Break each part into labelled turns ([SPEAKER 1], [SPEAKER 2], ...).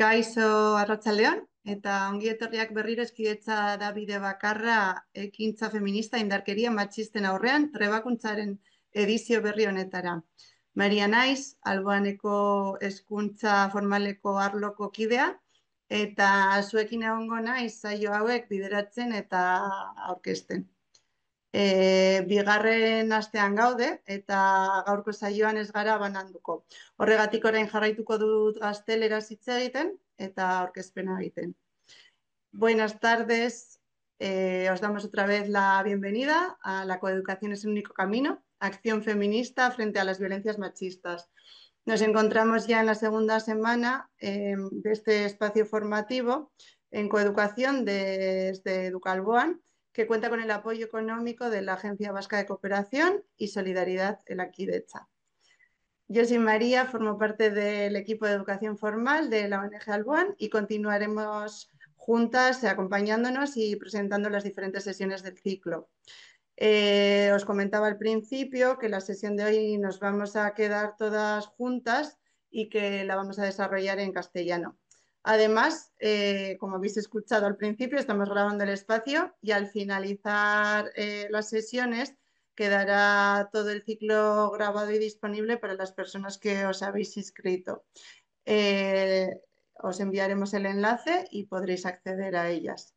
[SPEAKER 1] Kaixo Arratsaldeon eta ongi etorriak berriro Hezkidetza da bide bakarra ekintza feminista indarkeria matxisten aurrean trebakuntzaren edizio berri honetara. Maria naiz, Alboaneko hezkuntza formaleko arloko kidea eta zuekin egongo naiz saio hauek bideratzen eta aurkezten. Bigarren astean gaude eta gaurko saioan ez gara bananduko. Horregatik orain jarraituko dut gazteleraz hitz egiten eta aurkezpena egiten. Buenas tardes, os damos otra vez la bienvenida a La coeducación es el único camino, acción feminista frente a las violencias machistas. Nos encontramos ya en la segunda semana de este espacio formativo en coeducación desde Educalboan, que cuenta con el apoyo económico de la Agencia Vasca de Cooperación y Solidaridad en la Elakidetza. Yo soy María, formo parte del equipo de educación formal de la ONG Alboan y continuaremos juntas acompañándonos y presentando las diferentes sesiones del ciclo. Os comentaba al principio que la sesión de hoy nos vamos a quedar todas juntas y que la vamos a desarrollar en castellano. Además, como habéis escuchado al principio, estamos grabando el espacio y al finalizar las sesiones quedará todo el ciclo grabado y disponible para las personas que os habéis inscrito. Os enviaremos el enlace y podréis acceder a ellas.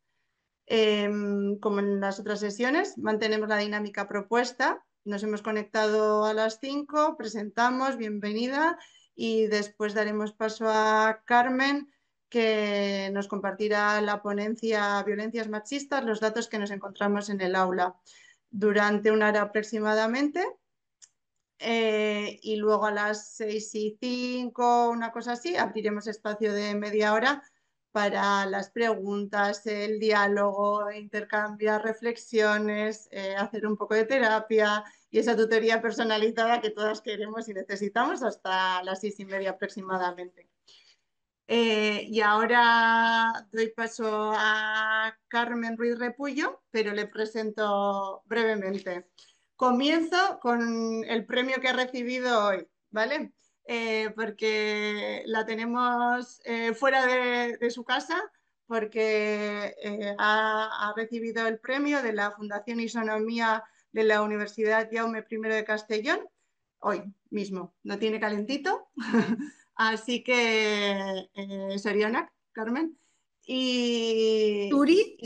[SPEAKER 1] Como en las otras sesiones, mantenemos la dinámica propuesta. Nos hemos conectado a las 5, presentamos, bienvenida, y después daremos paso a Carmen, que nos compartirá la ponencia Violencias machistas, los datos que nos encontramos en el aula durante una hora aproximadamente. Y luego a las 6:05, una cosa así, abriremos espacio de media hora para las preguntas, el diálogo, intercambiar reflexiones, hacer un poco de terapia y esa tutoría personalizada que todas queremos y necesitamos hasta las 6:30 aproximadamente. Y ahora doy paso a Carmen Ruiz Repullo, pero le presento brevemente. Comienzo con el premio que ha recibido hoy, ¿vale? Porque la tenemos fuera de su casa, porque ha recibido el premio de la Fundación Isonomía de la Universidad Jaume I de Castellón, hoy mismo. Lo tiene calentito. Así que, Sorionak, Carmen.
[SPEAKER 2] Suri,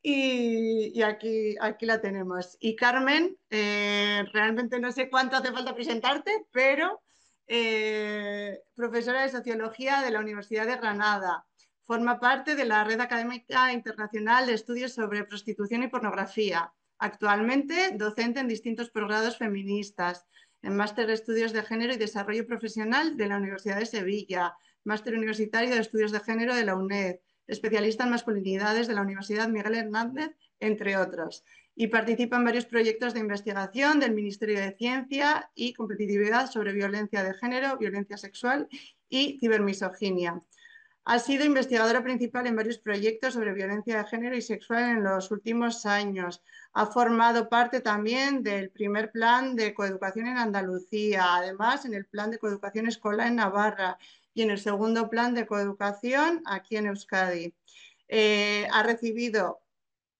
[SPEAKER 1] Y, y aquí la tenemos. Y Carmen, realmente no sé cuánto hace falta presentarte, pero profesora de Sociología de la Universidad de Granada. Forma parte de la Red Académica Internacional de Estudios sobre Prostitución y Pornografía. Actualmente docente en distintos posgrados feministas, en Máster de Estudios de Género y Desarrollo Profesional de la Universidad de Sevilla, Máster Universitario de Estudios de Género de la UNED, especialista en masculinidades de la Universidad Miguel Hernández, entre otros. Y participa en varios proyectos de investigación del Ministerio de Ciencia y Competitividad sobre violencia de género, violencia sexual y cibermisoginia. Ha sido investigadora principal en varios proyectos sobre violencia de género y sexual en los últimos años. Ha formado parte también del primer plan de coeducación en Andalucía, además en el plan de coeducación escolar en Navarra y en el segundo plan de coeducación aquí en Euskadi. Ha recibido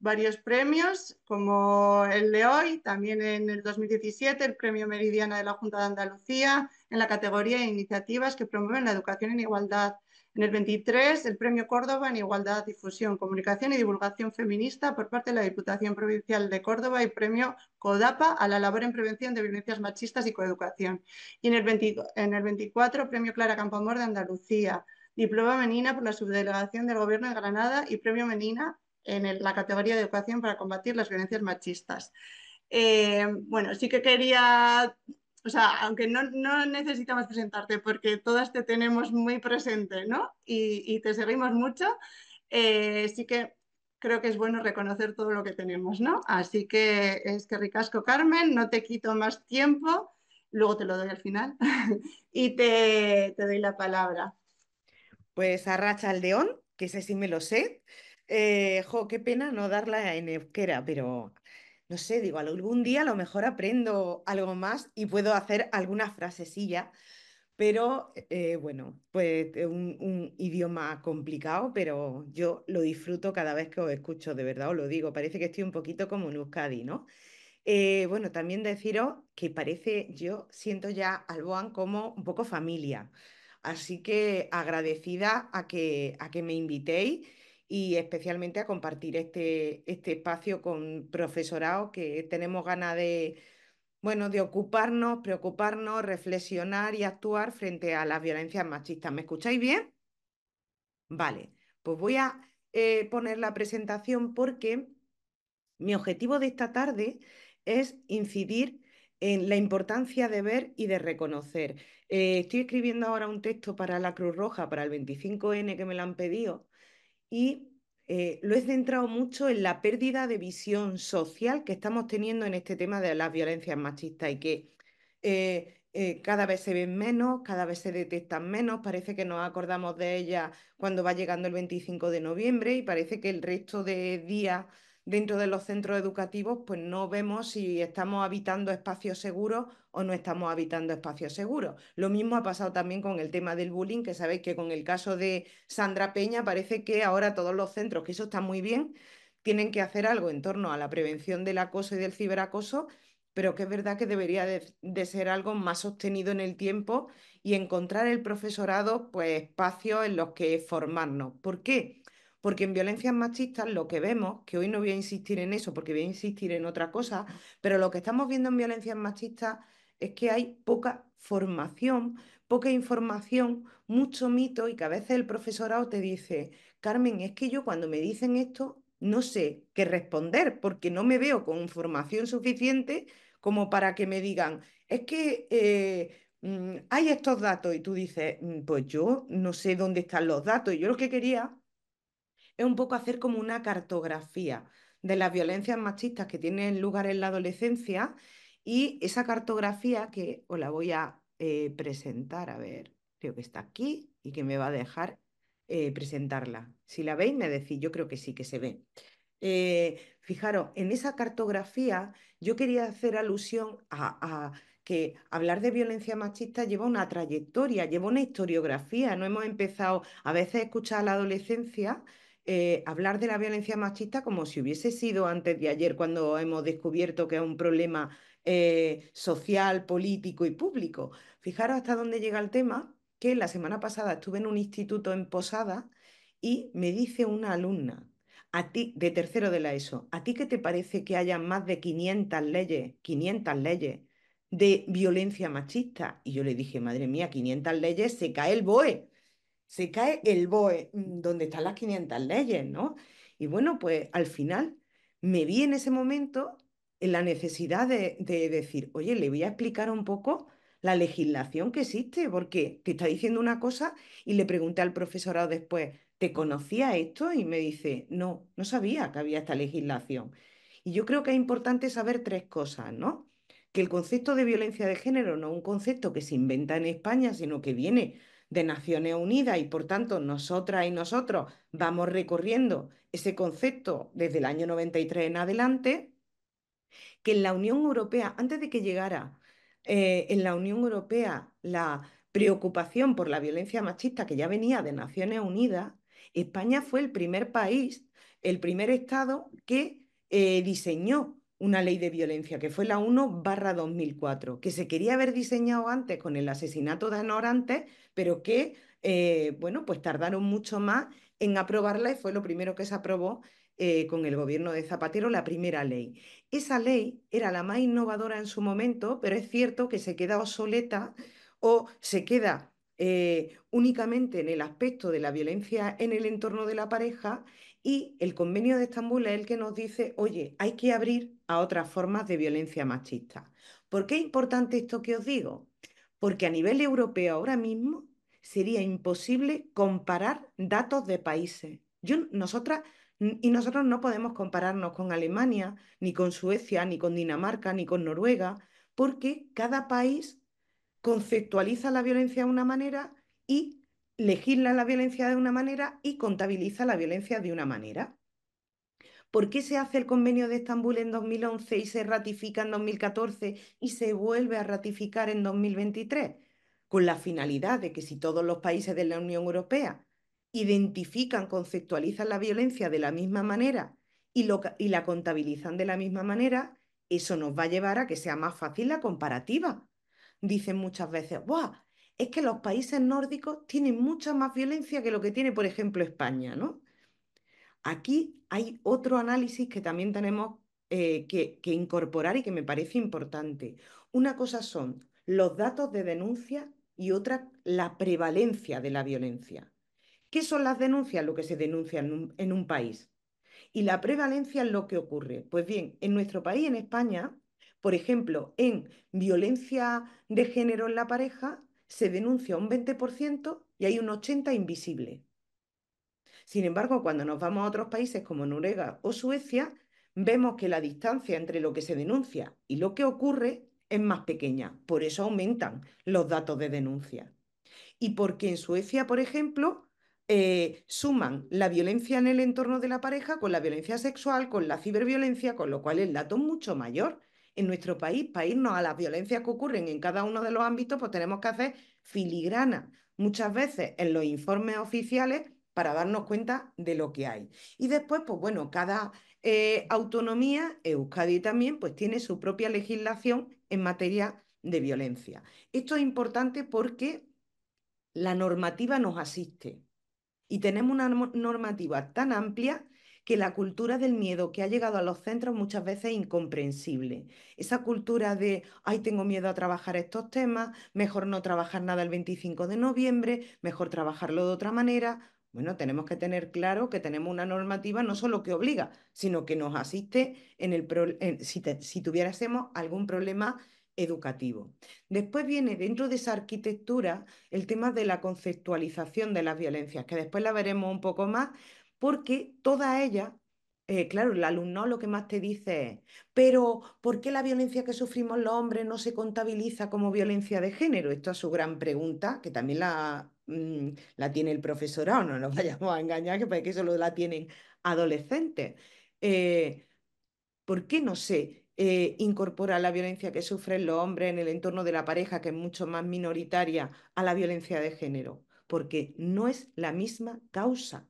[SPEAKER 1] varios premios, como el de hoy, también en el 2017, el Premio Meridiana de la Junta de Andalucía, en la categoría de iniciativas que promueven la educación en igualdad. En el 23, el Premio Córdoba en Igualdad, Difusión, Comunicación y Divulgación Feminista por parte de la Diputación Provincial de Córdoba y Premio CODAPA a la labor en prevención de violencias machistas y coeducación. Y en el 24, Premio Clara Campoamor de Andalucía, Diploma Menina por la Subdelegación del Gobierno de Granada y Premio Menina en la categoría de educación para combatir las violencias machistas. Bueno, sí que quería, o sea, aunque no necesitamos presentarte porque todas te tenemos muy presente, ¿no? Y te seguimos mucho, sí que creo que es bueno reconocer todo lo que tenemos, ¿no? Así que es que ricasco, Carmen, no te quito más tiempo, luego te lo doy al final y te doy la palabra.
[SPEAKER 2] pues Arratsaldeon, que ese sí me lo sé. Qué pena no darla en euskera, pero no sé, digo, algún día a lo mejor aprendo algo más y puedo hacer alguna frasecilla, pero bueno, pues es un idioma complicado, pero yo lo disfruto cada vez que os escucho, de verdad os lo digo, parece que estoy un poquito como en Euskadi, ¿no? Bueno, también deciros que parece, yo siento ya Alboan como un poco familia, así que agradecida a que me invitéis y especialmente a compartir este espacio con profesorado que tenemos ganas de, bueno, de ocuparnos, preocuparnos, reflexionar y actuar frente a las violencias machistas. ¿Me escucháis bien? Vale, pues voy a poner la presentación porque mi objetivo de esta tarde es incidir en la importancia de ver y de reconocer. Estoy escribiendo ahora un texto para la Cruz Roja, para el 25N que me lo han pedido, y lo he centrado mucho en la pérdida de visión social que estamos teniendo en este tema de las violencias machistas y que cada vez se ven menos, cada vez se detectan menos, parece que nos acordamos de ellas cuando va llegando el 25 de noviembre y parece que el resto de días dentro de los centros educativos pues no vemos si estamos habitando espacios seguros o no estamos habitando espacios seguros. Lo mismo ha pasado también con el tema del bullying, que sabéis que con el caso de Sandra Peña parece que ahora todos los centros, que eso está muy bien, tienen que hacer algo en torno a la prevención del acoso y del ciberacoso, pero que es verdad que debería de ser algo más sostenido en el tiempo y encontrar el profesorado pues espacios en los que formarnos. ¿Por qué? Porque en violencias machistas lo que vemos, que hoy no voy a insistir en eso porque voy a insistir en otra cosa, pero lo que estamos viendo en violencias machistas es que hay poca formación, poca información, mucho mito y que a veces el profesorado te dice, Carmen, es que yo cuando me dicen esto no sé qué responder porque no me veo con información suficiente como para que me digan, es que hay estos datos y tú dices, pues yo no sé dónde están los datos. Y yo lo que quería es un poco hacer como una cartografía de las violencias machistas que tienen lugar en la adolescencia y esa cartografía que os la voy a presentar, a ver, creo que está aquí y que me va a dejar presentarla. Si la veis, me decís, yo creo que sí que se ve. Fijaros, en esa cartografía yo quería hacer alusión a que hablar de violencia machista lleva una trayectoria, lleva una historiografía. No hemos empezado a veces a escuchar a la adolescencia hablar de la violencia machista como si hubiese sido antes de ayer, cuando hemos descubierto que es un problema social, político y público. Fijaros hasta dónde llega el tema, que la semana pasada estuve en un instituto en Posada y me dice una alumna, a ti, de tercero de la ESO, ¿a ti qué te parece que haya más de 500 leyes de violencia machista? Y yo le dije, madre mía, 500 leyes, se cae el BOE, se cae el BOE, donde están las 500 leyes, ¿no? Y bueno, pues al final me vi en ese momento en la necesidad de decir, oye, le voy a explicar un poco la legislación que existe, porque te está diciendo una cosa y le pregunté al profesorado después, ¿te conocía esto? Y me dice, no, no sabía que había esta legislación. Y yo creo que es importante saber tres cosas, ¿no? Que el concepto de violencia de género no es un concepto que se inventa en España, sino que viene de Naciones Unidas y por tanto nosotras y nosotros vamos recorriendo ese concepto desde el año 93 en adelante, que en la Unión Europea, antes de que llegara en la Unión Europea la preocupación por la violencia machista que ya venía de Naciones Unidas, España fue el primer país, el primer estado que diseñó una ley de violencia, que fue la 1/2004, que se quería haber diseñado antes con el asesinato de Anorantes, pero que, bueno, pues tardaron mucho más en aprobarla y fue lo primero que se aprobó con el gobierno de Zapatero, la primera ley. Esa ley era la más innovadora en su momento, pero es cierto que se queda obsoleta o se queda únicamente en el aspecto de la violencia en el entorno de la pareja y el Convenio de Estambul es el que nos dice, oye, hay que abrir a otras formas de violencia machista. ¿Por qué es importante esto que os digo? Porque a nivel europeo ahora mismo sería imposible comparar datos de países. Nosotros no podemos compararnos con Alemania, ni con Suecia, ni con Dinamarca, ni con Noruega, porque cada país conceptualiza la violencia de una manera y legisla la violencia de una manera y contabiliza la violencia de una manera. ¿Por qué se hace el Convenio de Estambul en 2011 y se ratifica en 2014 y se vuelve a ratificar en 2023? Con la finalidad de que si todos los países de la Unión Europea identifican, conceptualizan la violencia de la misma manera y la contabilizan de la misma manera, eso nos va a llevar a que sea más fácil la comparativa. Dicen muchas veces, ¡guau! Es que los países nórdicos tienen mucha más violencia que lo que tiene, por ejemplo, España, ¿no? Aquí hay otro análisis que también tenemos que incorporar y que me parece importante. Una cosa son los datos de denuncia y otra la prevalencia de la violencia. ¿Qué son las denuncias? Lo que se denuncia en un país. ¿Y la prevalencia es lo que ocurre? Pues bien, en nuestro país, en España, por ejemplo, en violencia de género en la pareja, se denuncia un 20% y hay un 80% invisible. Sin embargo, cuando nos vamos a otros países como Noruega o Suecia, vemos que la distancia entre lo que se denuncia y lo que ocurre es más pequeña. Por eso aumentan los datos de denuncia. Y porque en Suecia, por ejemplo, suman la violencia en el entorno de la pareja con la violencia sexual, con la ciberviolencia, con lo cual el dato es mucho mayor. En nuestro país, para irnos a las violencias que ocurren en cada uno de los ámbitos, pues tenemos que hacer filigrana muchas veces en los informes oficiales para darnos cuenta de lo que hay. Y después, pues bueno, cada autonomía, Euskadi también, pues tiene su propia legislación en materia de violencia. Esto es importante porque la normativa nos asiste y tenemos una normativa tan amplia que la cultura del miedo que ha llegado a los centros muchas veces es incomprensible. Esa cultura de, ay, tengo miedo a trabajar estos temas, mejor no trabajar nada el 25 de noviembre, mejor trabajarlo de otra manera. Bueno, tenemos que tener claro que tenemos una normativa no solo que obliga, sino que nos asiste si tuviésemos algún problema educativo. Después viene dentro de esa arquitectura el tema de la conceptualización de las violencias, que después la veremos un poco más, porque todas ellas, claro, el alumno lo que más te dice es, pero ¿por qué la violencia que sufrimos los hombres no se contabiliza como violencia de género? Esto es su gran pregunta, que también la tiene el profesorado, no nos vayamos a engañar, que parece que solo la tienen adolescentes. Eh, ¿Por qué no se incorpora la violencia que sufren los hombres en el entorno de la pareja, que es mucho más minoritaria, a la violencia de género? Porque no es la misma causa.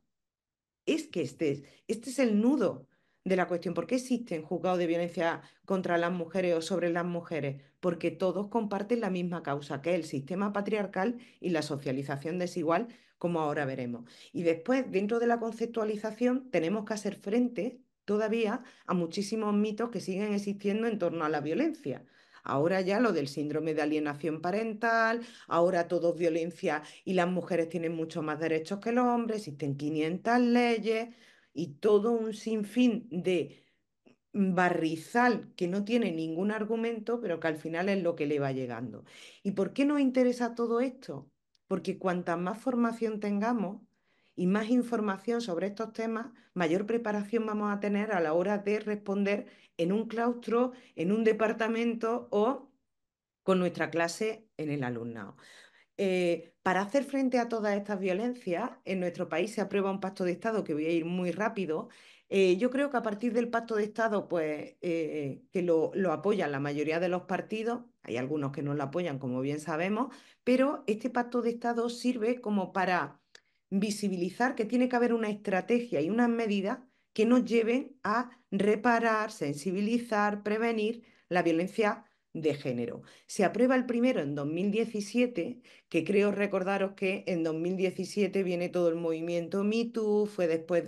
[SPEAKER 2] Es que este es el nudo de la cuestión. ¿Por qué existen juzgados de violencia contra las mujeres o sobre las mujeres? Porque todos comparten la misma causa, que es el sistema patriarcal y la socialización desigual, como ahora veremos. Y después, dentro de la conceptualización, tenemos que hacer frente todavía a muchísimos mitos que siguen existiendo en torno a la violencia. Ahora ya lo del síndrome de alienación parental, ahora todo es violencia y las mujeres tienen mucho más derechos que los hombres, existen 500 leyes y todo un sinfín de barrizal que no tiene ningún argumento, pero que al final es lo que le va llegando. ¿Y por qué nos interesa todo esto? Porque cuanta más formación tengamos y más información sobre estos temas, mayor preparación vamos a tener a la hora de responder en un claustro, en un departamento o con nuestra clase en el alumnado. Para hacer frente a todas estas violencias, en nuestro país se aprueba un pacto de Estado, que voy a ir muy rápido. Yo creo que a partir del pacto de Estado, pues que lo apoyan la mayoría de los partidos, hay algunos que no lo apoyan, como bien sabemos, pero este pacto de Estado sirve como para visibilizar que tiene que haber una estrategia y unas medidas que nos lleven a reparar, sensibilizar, prevenir la violencia de género. Se aprueba el primero en 2017, que creo recordaros que en 2017 viene todo el movimiento Me Too, fue después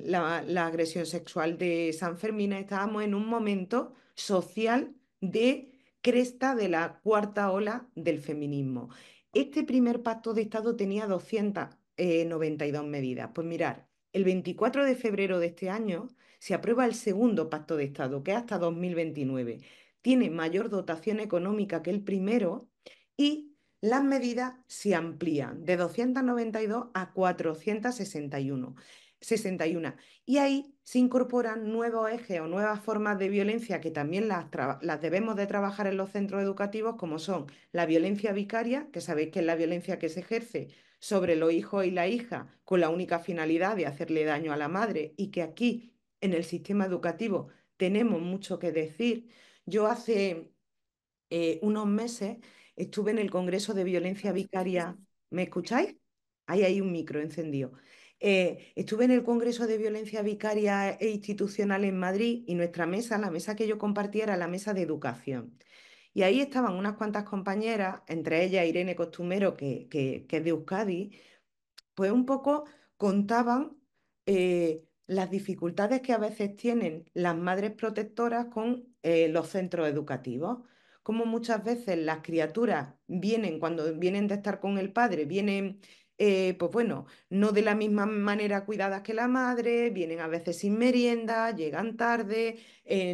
[SPEAKER 2] la agresión sexual de San Fermín, estábamos en un momento social de cresta de la cuarta ola del feminismo. Este primer pacto de Estado tenía 292 medidas. Pues mirar, el 24 de febrero de este año se aprueba el segundo pacto de Estado, que es hasta 2029. Tiene mayor dotación económica que el primero y las medidas se amplían de 292 a 461. 61. Y ahí se incorporan nuevos ejes o nuevas formas de violencia que también las debemos de trabajar en los centros educativos, como son la violencia vicaria, que sabéis que es la violencia que se ejerce sobre los hijos y la hija con la única finalidad de hacerle daño a la madre y que aquí en el sistema educativo tenemos mucho que decir. Yo hace unos meses estuve en el Congreso de Violencia Vicaria. ¿Me escucháis? Ahí hay un micro encendido. Estuve en el Congreso de Violencia Vicaria e Institucional en Madrid y nuestra mesa, la mesa que yo compartía, era la mesa de educación. Y ahí estaban unas cuantas compañeras, entre ellas Irene Costumero, que es de Euskadi, pues un poco contaban las dificultades que a veces tienen las madres protectoras con los centros educativos. Como muchas veces las criaturas vienen, cuando vienen de estar con el padre, vienen, pues bueno, no de la misma manera cuidadas que la madre, vienen a veces sin merienda, llegan tarde,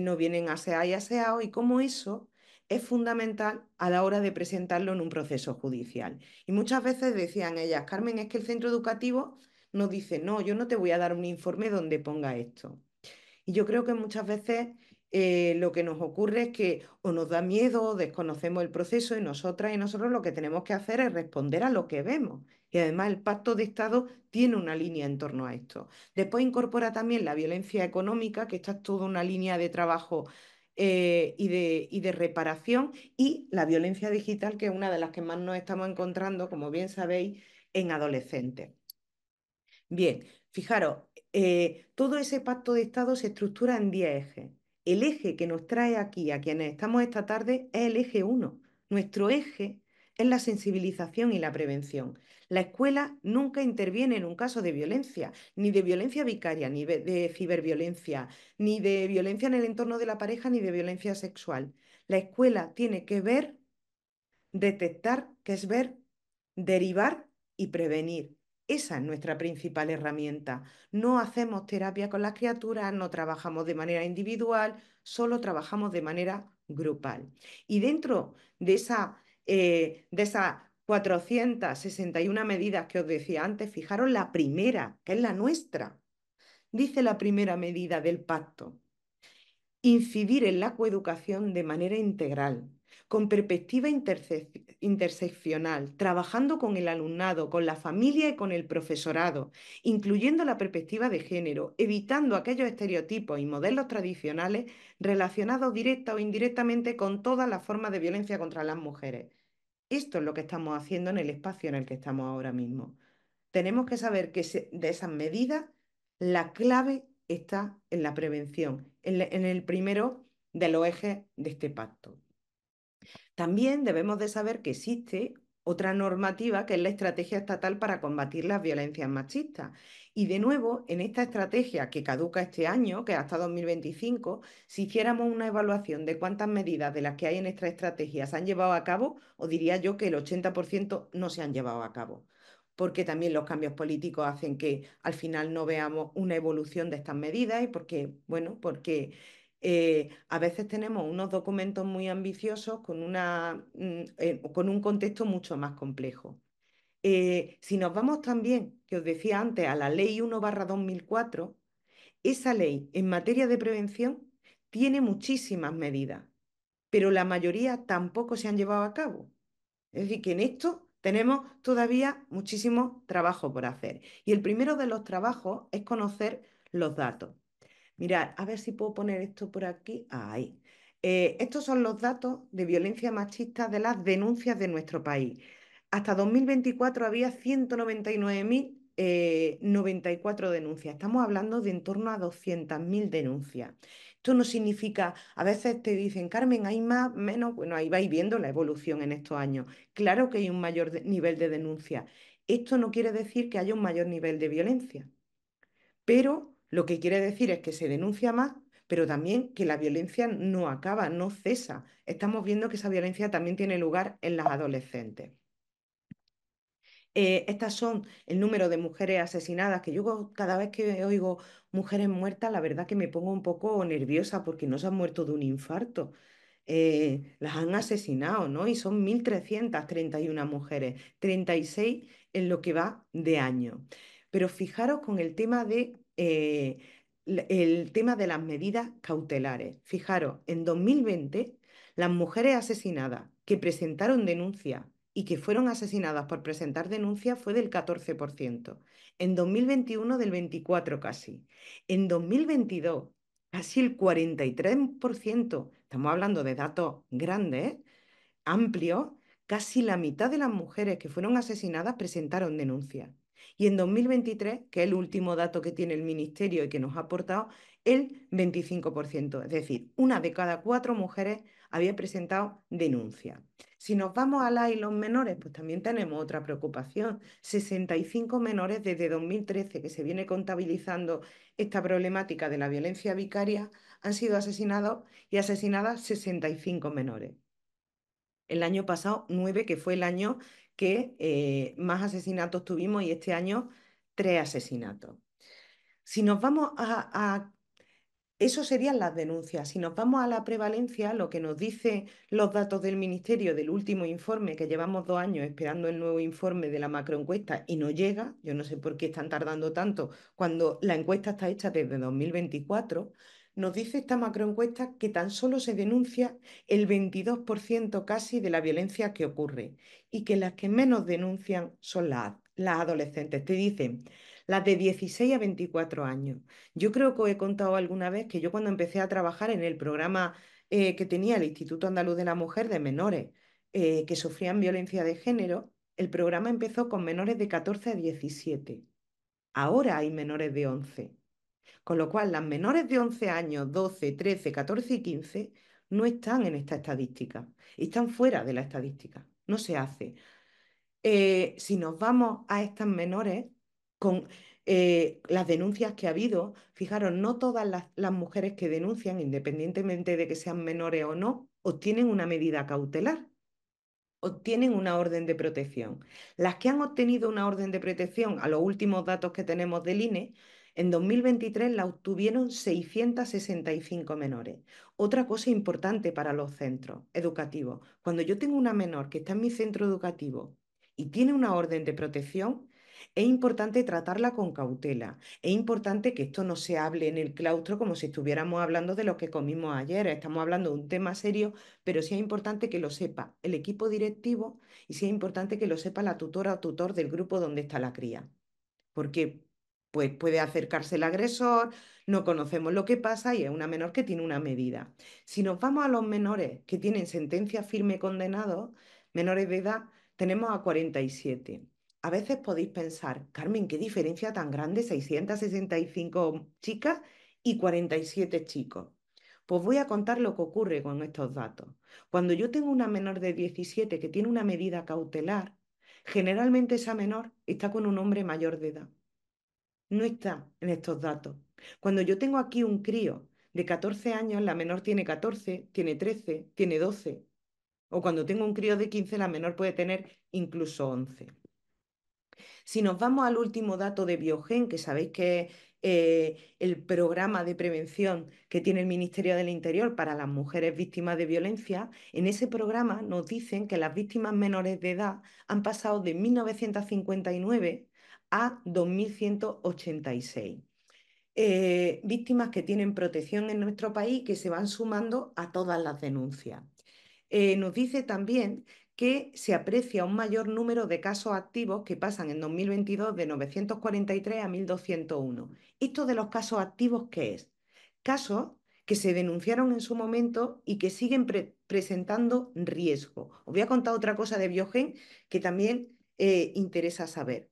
[SPEAKER 2] no vienen aseadas y aseados, y cómo eso es fundamental a la hora de presentarlo en un proceso judicial. Y muchas veces decían ellas, Carmen, es que el centro educativo nos dice, no, yo no te voy a dar un informe donde ponga esto. Y yo creo que muchas veces lo que nos ocurre es que o nos da miedo o desconocemos el proceso y nosotras y nosotros lo que tenemos que hacer es responder a lo que vemos. Y además el Pacto de Estado tiene una línea en torno a esto. Después incorpora también la violencia económica, que esta es toda una línea de trabajo y de reparación, y la violencia digital, que es una de las que más nos estamos encontrando, como bien sabéis, en adolescentes. Bien, fijaros, todo ese pacto de Estado se estructura en 10 ejes. El eje que nos trae aquí a quienes estamos esta tarde es el eje uno. Nuestro eje es la sensibilización y la prevención. La escuela nunca interviene en un caso de violencia, ni de violencia vicaria, ni de ciberviolencia, ni de violencia en el entorno de la pareja, ni de violencia sexual. La escuela tiene que ver, detectar, que es ver, derivar y prevenir. Esa es nuestra principal herramienta. No hacemos terapia con las criaturas, no trabajamos de manera individual, solo trabajamos de manera grupal. Y dentro de esas 461 medidas que os decía antes, fijaros la primera, que es la nuestra. Dice la primera medida del pacto: incidir en la coeducación de manera integral, con perspectiva interseccional, trabajando con el alumnado, con la familia y con el profesorado, incluyendo la perspectiva de género, evitando aquellos estereotipos y modelos tradicionales relacionados directa o indirectamente con todas las formas de violencia contra las mujeres. Esto es lo que estamos haciendo en el espacio en el que estamos ahora mismo. Tenemos que saber que de esas medidas la clave está en la prevención, en el primero de los ejes de este pacto. También debemos de saber que existe otra normativa, que es la Estrategia Estatal para combatir las violencias machistas. Y de nuevo, en esta estrategia que caduca este año, que es hasta 2025, si hiciéramos una evaluación de cuántas medidas de las que hay en esta estrategia se han llevado a cabo, os diría yo que el 80% no se han llevado a cabo, porque también los cambios políticos hacen que al final no veamos una evolución de estas medidas, y porque, bueno, porque a veces tenemos unos documentos muy ambiciosos con un contexto mucho más complejo. Si nos vamos también, que os decía antes, a la Ley 1/2004, esa ley en materia de prevención tiene muchísimas medidas, pero la mayoría tampoco se han llevado a cabo. Es decir, que en esto tenemos todavía muchísimo trabajo por hacer. Y el primero de los trabajos es conocer los datos. Mirad, a ver si puedo poner esto por aquí. Ahí. Estos son los datos de violencia machista de las denuncias de nuestro país. Hasta 2024 había 199.094 denuncias. Estamos hablando de en torno a 200.000 denuncias. Esto no significa, a veces te dicen, Carmen, hay más, menos. Bueno, ahí vais viendo la evolución en estos años. Claro que hay un mayor nivel de denuncia. Esto no quiere decir que haya un mayor nivel de violencia, pero lo que quiere decir es que se denuncia más, pero también que la violencia no acaba, no cesa. Estamos viendo que esa violencia también tiene lugar en las adolescentes. Estas son el número de mujeres asesinadas, que yo cada vez que oigo mujeres muertas, la verdad que me pongo un poco nerviosa porque no se han muerto de un infarto. Las han asesinado, ¿no? Y son 1.331 mujeres, 36 en lo que va de año. Pero fijaros con el tema de las medidas cautelares. Fijaros, en 2020, las mujeres asesinadas que presentaron denuncia y que fueron asesinadas por presentar denuncia fue del 14%. En 2021 del 24% casi. En 2022 casi el 43%. Estamos hablando de datos grandes, ¿eh? Amplios. Casi la mitad de las mujeres que fueron asesinadas presentaron denuncias. Y en 2023, que es el último dato que tiene el Ministerio y que nos ha aportado, el 25%. Es decir, una de cada cuatro mujeres había presentado denuncia. Si nos vamos a las y los menores, pues también tenemos otra preocupación. 65 menores desde 2013, que se viene contabilizando esta problemática de la violencia vicaria, han sido asesinados y asesinadas 65 menores. El año pasado 9, que fue el año que más asesinatos tuvimos, y este año 3 asesinatos. Si nos vamos eso serían las denuncias. Si nos vamos a la prevalencia, lo que nos dicen los datos del Ministerio del último informe, que llevamos 2 años esperando el nuevo informe de la macroencuesta y no llega, yo no sé por qué están tardando tanto cuando la encuesta está hecha desde 2024, nos dice esta macroencuesta que tan solo se denuncia el 22% casi de la violencia que ocurre y que las que menos denuncian son las adolescentes. Te dicen las de 16 a 24 años. Yo creo que os he contado alguna vez que yo cuando empecé a trabajar en el programa que tenía el Instituto Andaluz de la Mujer de menores que sufrían violencia de género, el programa empezó con menores de 14 a 17. Ahora hay menores de 11. Con lo cual, las menores de 11 años, 12, 13, 14 y 15 no están en esta estadística. Están fuera de la estadística. No se hace. Si nos vamos a estas menores, con las denuncias que ha habido, fijaros, no todas las mujeres que denuncian, independientemente de que sean menores o no, obtienen una medida cautelar, obtienen una orden de protección. Las que han obtenido una orden de protección, a los últimos datos que tenemos del INE, en 2023 la obtuvieron 665 menores. Otra cosa importante para los centros educativos, cuando yo tengo una menor que está en mi centro educativo y tiene una orden de protección, es importante tratarla con cautela. Es importante que esto no se hable en el claustro como si estuviéramos hablando de lo que comimos ayer. Estamos hablando de un tema serio, pero sí es importante que lo sepa el equipo directivo y sí es importante que lo sepa la tutora o tutor del grupo donde está la cría. Porque pues puede acercarse el agresor, no conocemos lo que pasa y es una menor que tiene una medida. Si nos vamos a los menores que tienen sentencia firme condenados, menores de edad, tenemos a 47. A veces podéis pensar, Carmen, qué diferencia tan grande, 665 chicas y 47 chicos. Pues voy a contar lo que ocurre con estos datos. Cuando yo tengo una menor de 17 que tiene una medida cautelar, generalmente esa menor está con un hombre mayor de edad. No está en estos datos. Cuando yo tengo aquí un crío de 14 años, la menor tiene 14, tiene 13, tiene 12. O cuando tengo un crío de 15, la menor puede tener incluso 11. Si nos vamos al último dato de Biogen, que sabéis que es el programa de prevención que tiene el Ministerio del Interior para las mujeres víctimas de violencia, en ese programa nos dicen que las víctimas menores de edad han pasado de 1959 a 2186. Víctimas que tienen protección en nuestro país que se van sumando a todas las denuncias. Nos dice también que se aprecia un mayor número de casos activos que pasan en 2022 de 943 a 1201. ¿Esto de los casos activos qué es? Casos que se denunciaron en su momento y que siguen presentando riesgo. Os voy a contar otra cosa de Biogen que también interesa saber.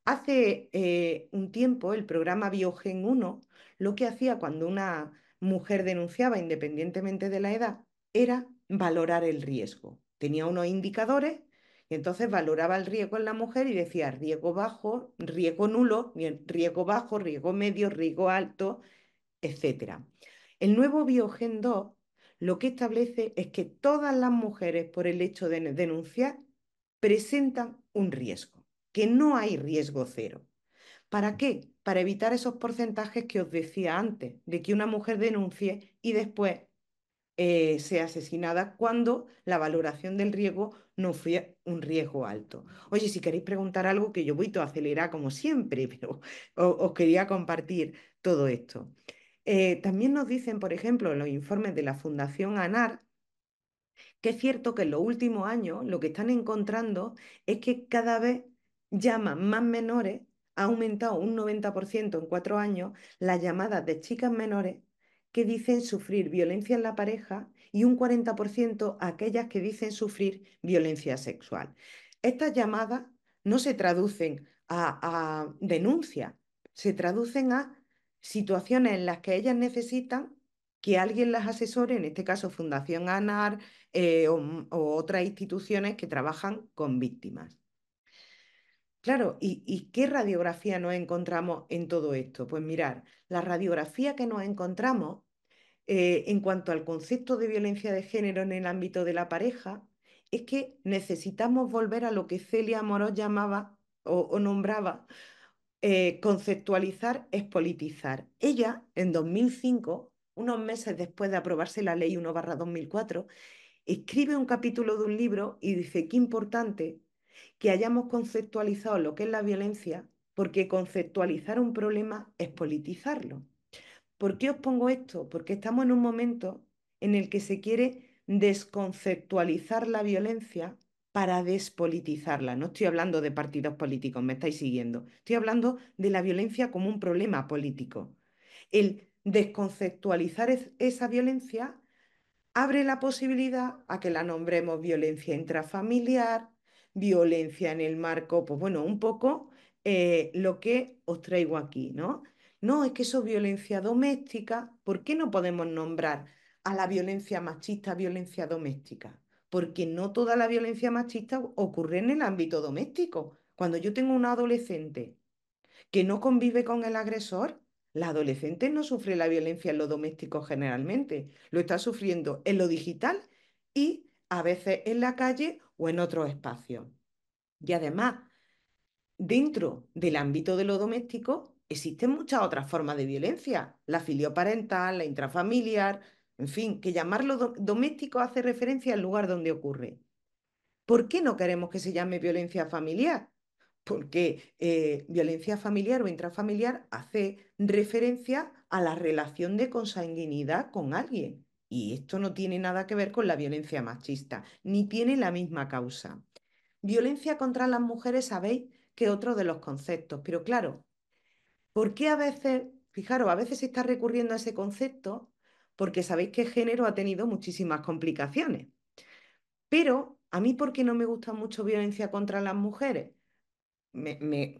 [SPEAKER 2] Hace un tiempo el programa Biogen 1 lo que hacía cuando una mujer denunciaba, independientemente de la edad, era valorar el riesgo. Tenía unos indicadores y entonces valoraba el riesgo en la mujer y decía riesgo bajo, riesgo nulo, riesgo bajo, riesgo medio, riesgo alto, etcétera. El nuevo Biogen 2 lo que establece es que todas las mujeres, por el hecho de denunciar, presentan un riesgo, que no hay riesgo cero. ¿Para qué? Para evitar esos porcentajes que os decía antes, de que una mujer denuncie y después sea asesinada cuando la valoración del riesgo no fue un riesgo alto. Oye, si queréis preguntar algo, que yo voy todo acelerada como siempre, pero os quería compartir todo esto. También nos dicen, por ejemplo, en los informes de la Fundación ANAR, que es cierto que en los últimos años lo que están encontrando es que cada vez llaman más menores, ha aumentado un 90% en 4 años las llamadas de chicas menores que dicen sufrir violencia en la pareja y un 40% aquellas que dicen sufrir violencia sexual. Estas llamadas no se traducen a denuncias, se traducen a situaciones en las que ellas necesitan que alguien las asesore, en este caso Fundación ANAR, o otras instituciones que trabajan con víctimas. Claro, ¿y qué radiografía nos encontramos en todo esto? Pues mirar, la radiografía que nos encontramos en cuanto al concepto de violencia de género en el ámbito de la pareja es que necesitamos volver a lo que Celia Amorós llamaba o nombraba conceptualizar es politizar. Ella, en 2005, unos meses después de aprobarse la Ley 1/2004, escribe un capítulo de un libro y dice qué importante que hayamos conceptualizado lo que es la violencia, porque conceptualizar un problema es politizarlo. ¿Por qué os pongo esto? Porque estamos en un momento en el que se quiere desconceptualizar la violencia para despolitizarla. No estoy hablando de partidos políticos, me estáis siguiendo. Estoy hablando de la violencia como un problema político. El desconceptualizar esa violencia abre la posibilidad a que la nombremos violencia intrafamiliar, violencia en el marco, pues bueno, un poco lo que os traigo aquí, ¿no? No, es que eso es violencia doméstica. ¿Por qué no podemos nombrar a la violencia machista violencia doméstica? Porque no toda la violencia machista ocurre en el ámbito doméstico. Cuando yo tengo una adolescente que no convive con el agresor, la adolescente no sufre la violencia en lo doméstico generalmente, lo está sufriendo en lo digital y a veces en la calle o en otros espacios. Y además, dentro del ámbito de lo doméstico, existen muchas otras formas de violencia, la filioparental, la intrafamiliar, en fin, que llamarlo doméstico hace referencia al lugar donde ocurre. ¿Por qué no queremos que se llame violencia familiar? Porque violencia familiar o intrafamiliar hace referencia a la relación de consanguinidad con alguien. Y esto no tiene nada que ver con la violencia machista, ni tiene la misma causa. Violencia contra las mujeres, sabéis que es otro de los conceptos, pero claro, ¿por qué a veces, fijaros, a veces se está recurriendo a ese concepto? Porque sabéis que género ha tenido muchísimas complicaciones. Pero a mí, ¿por qué no me gusta mucho violencia contra las mujeres?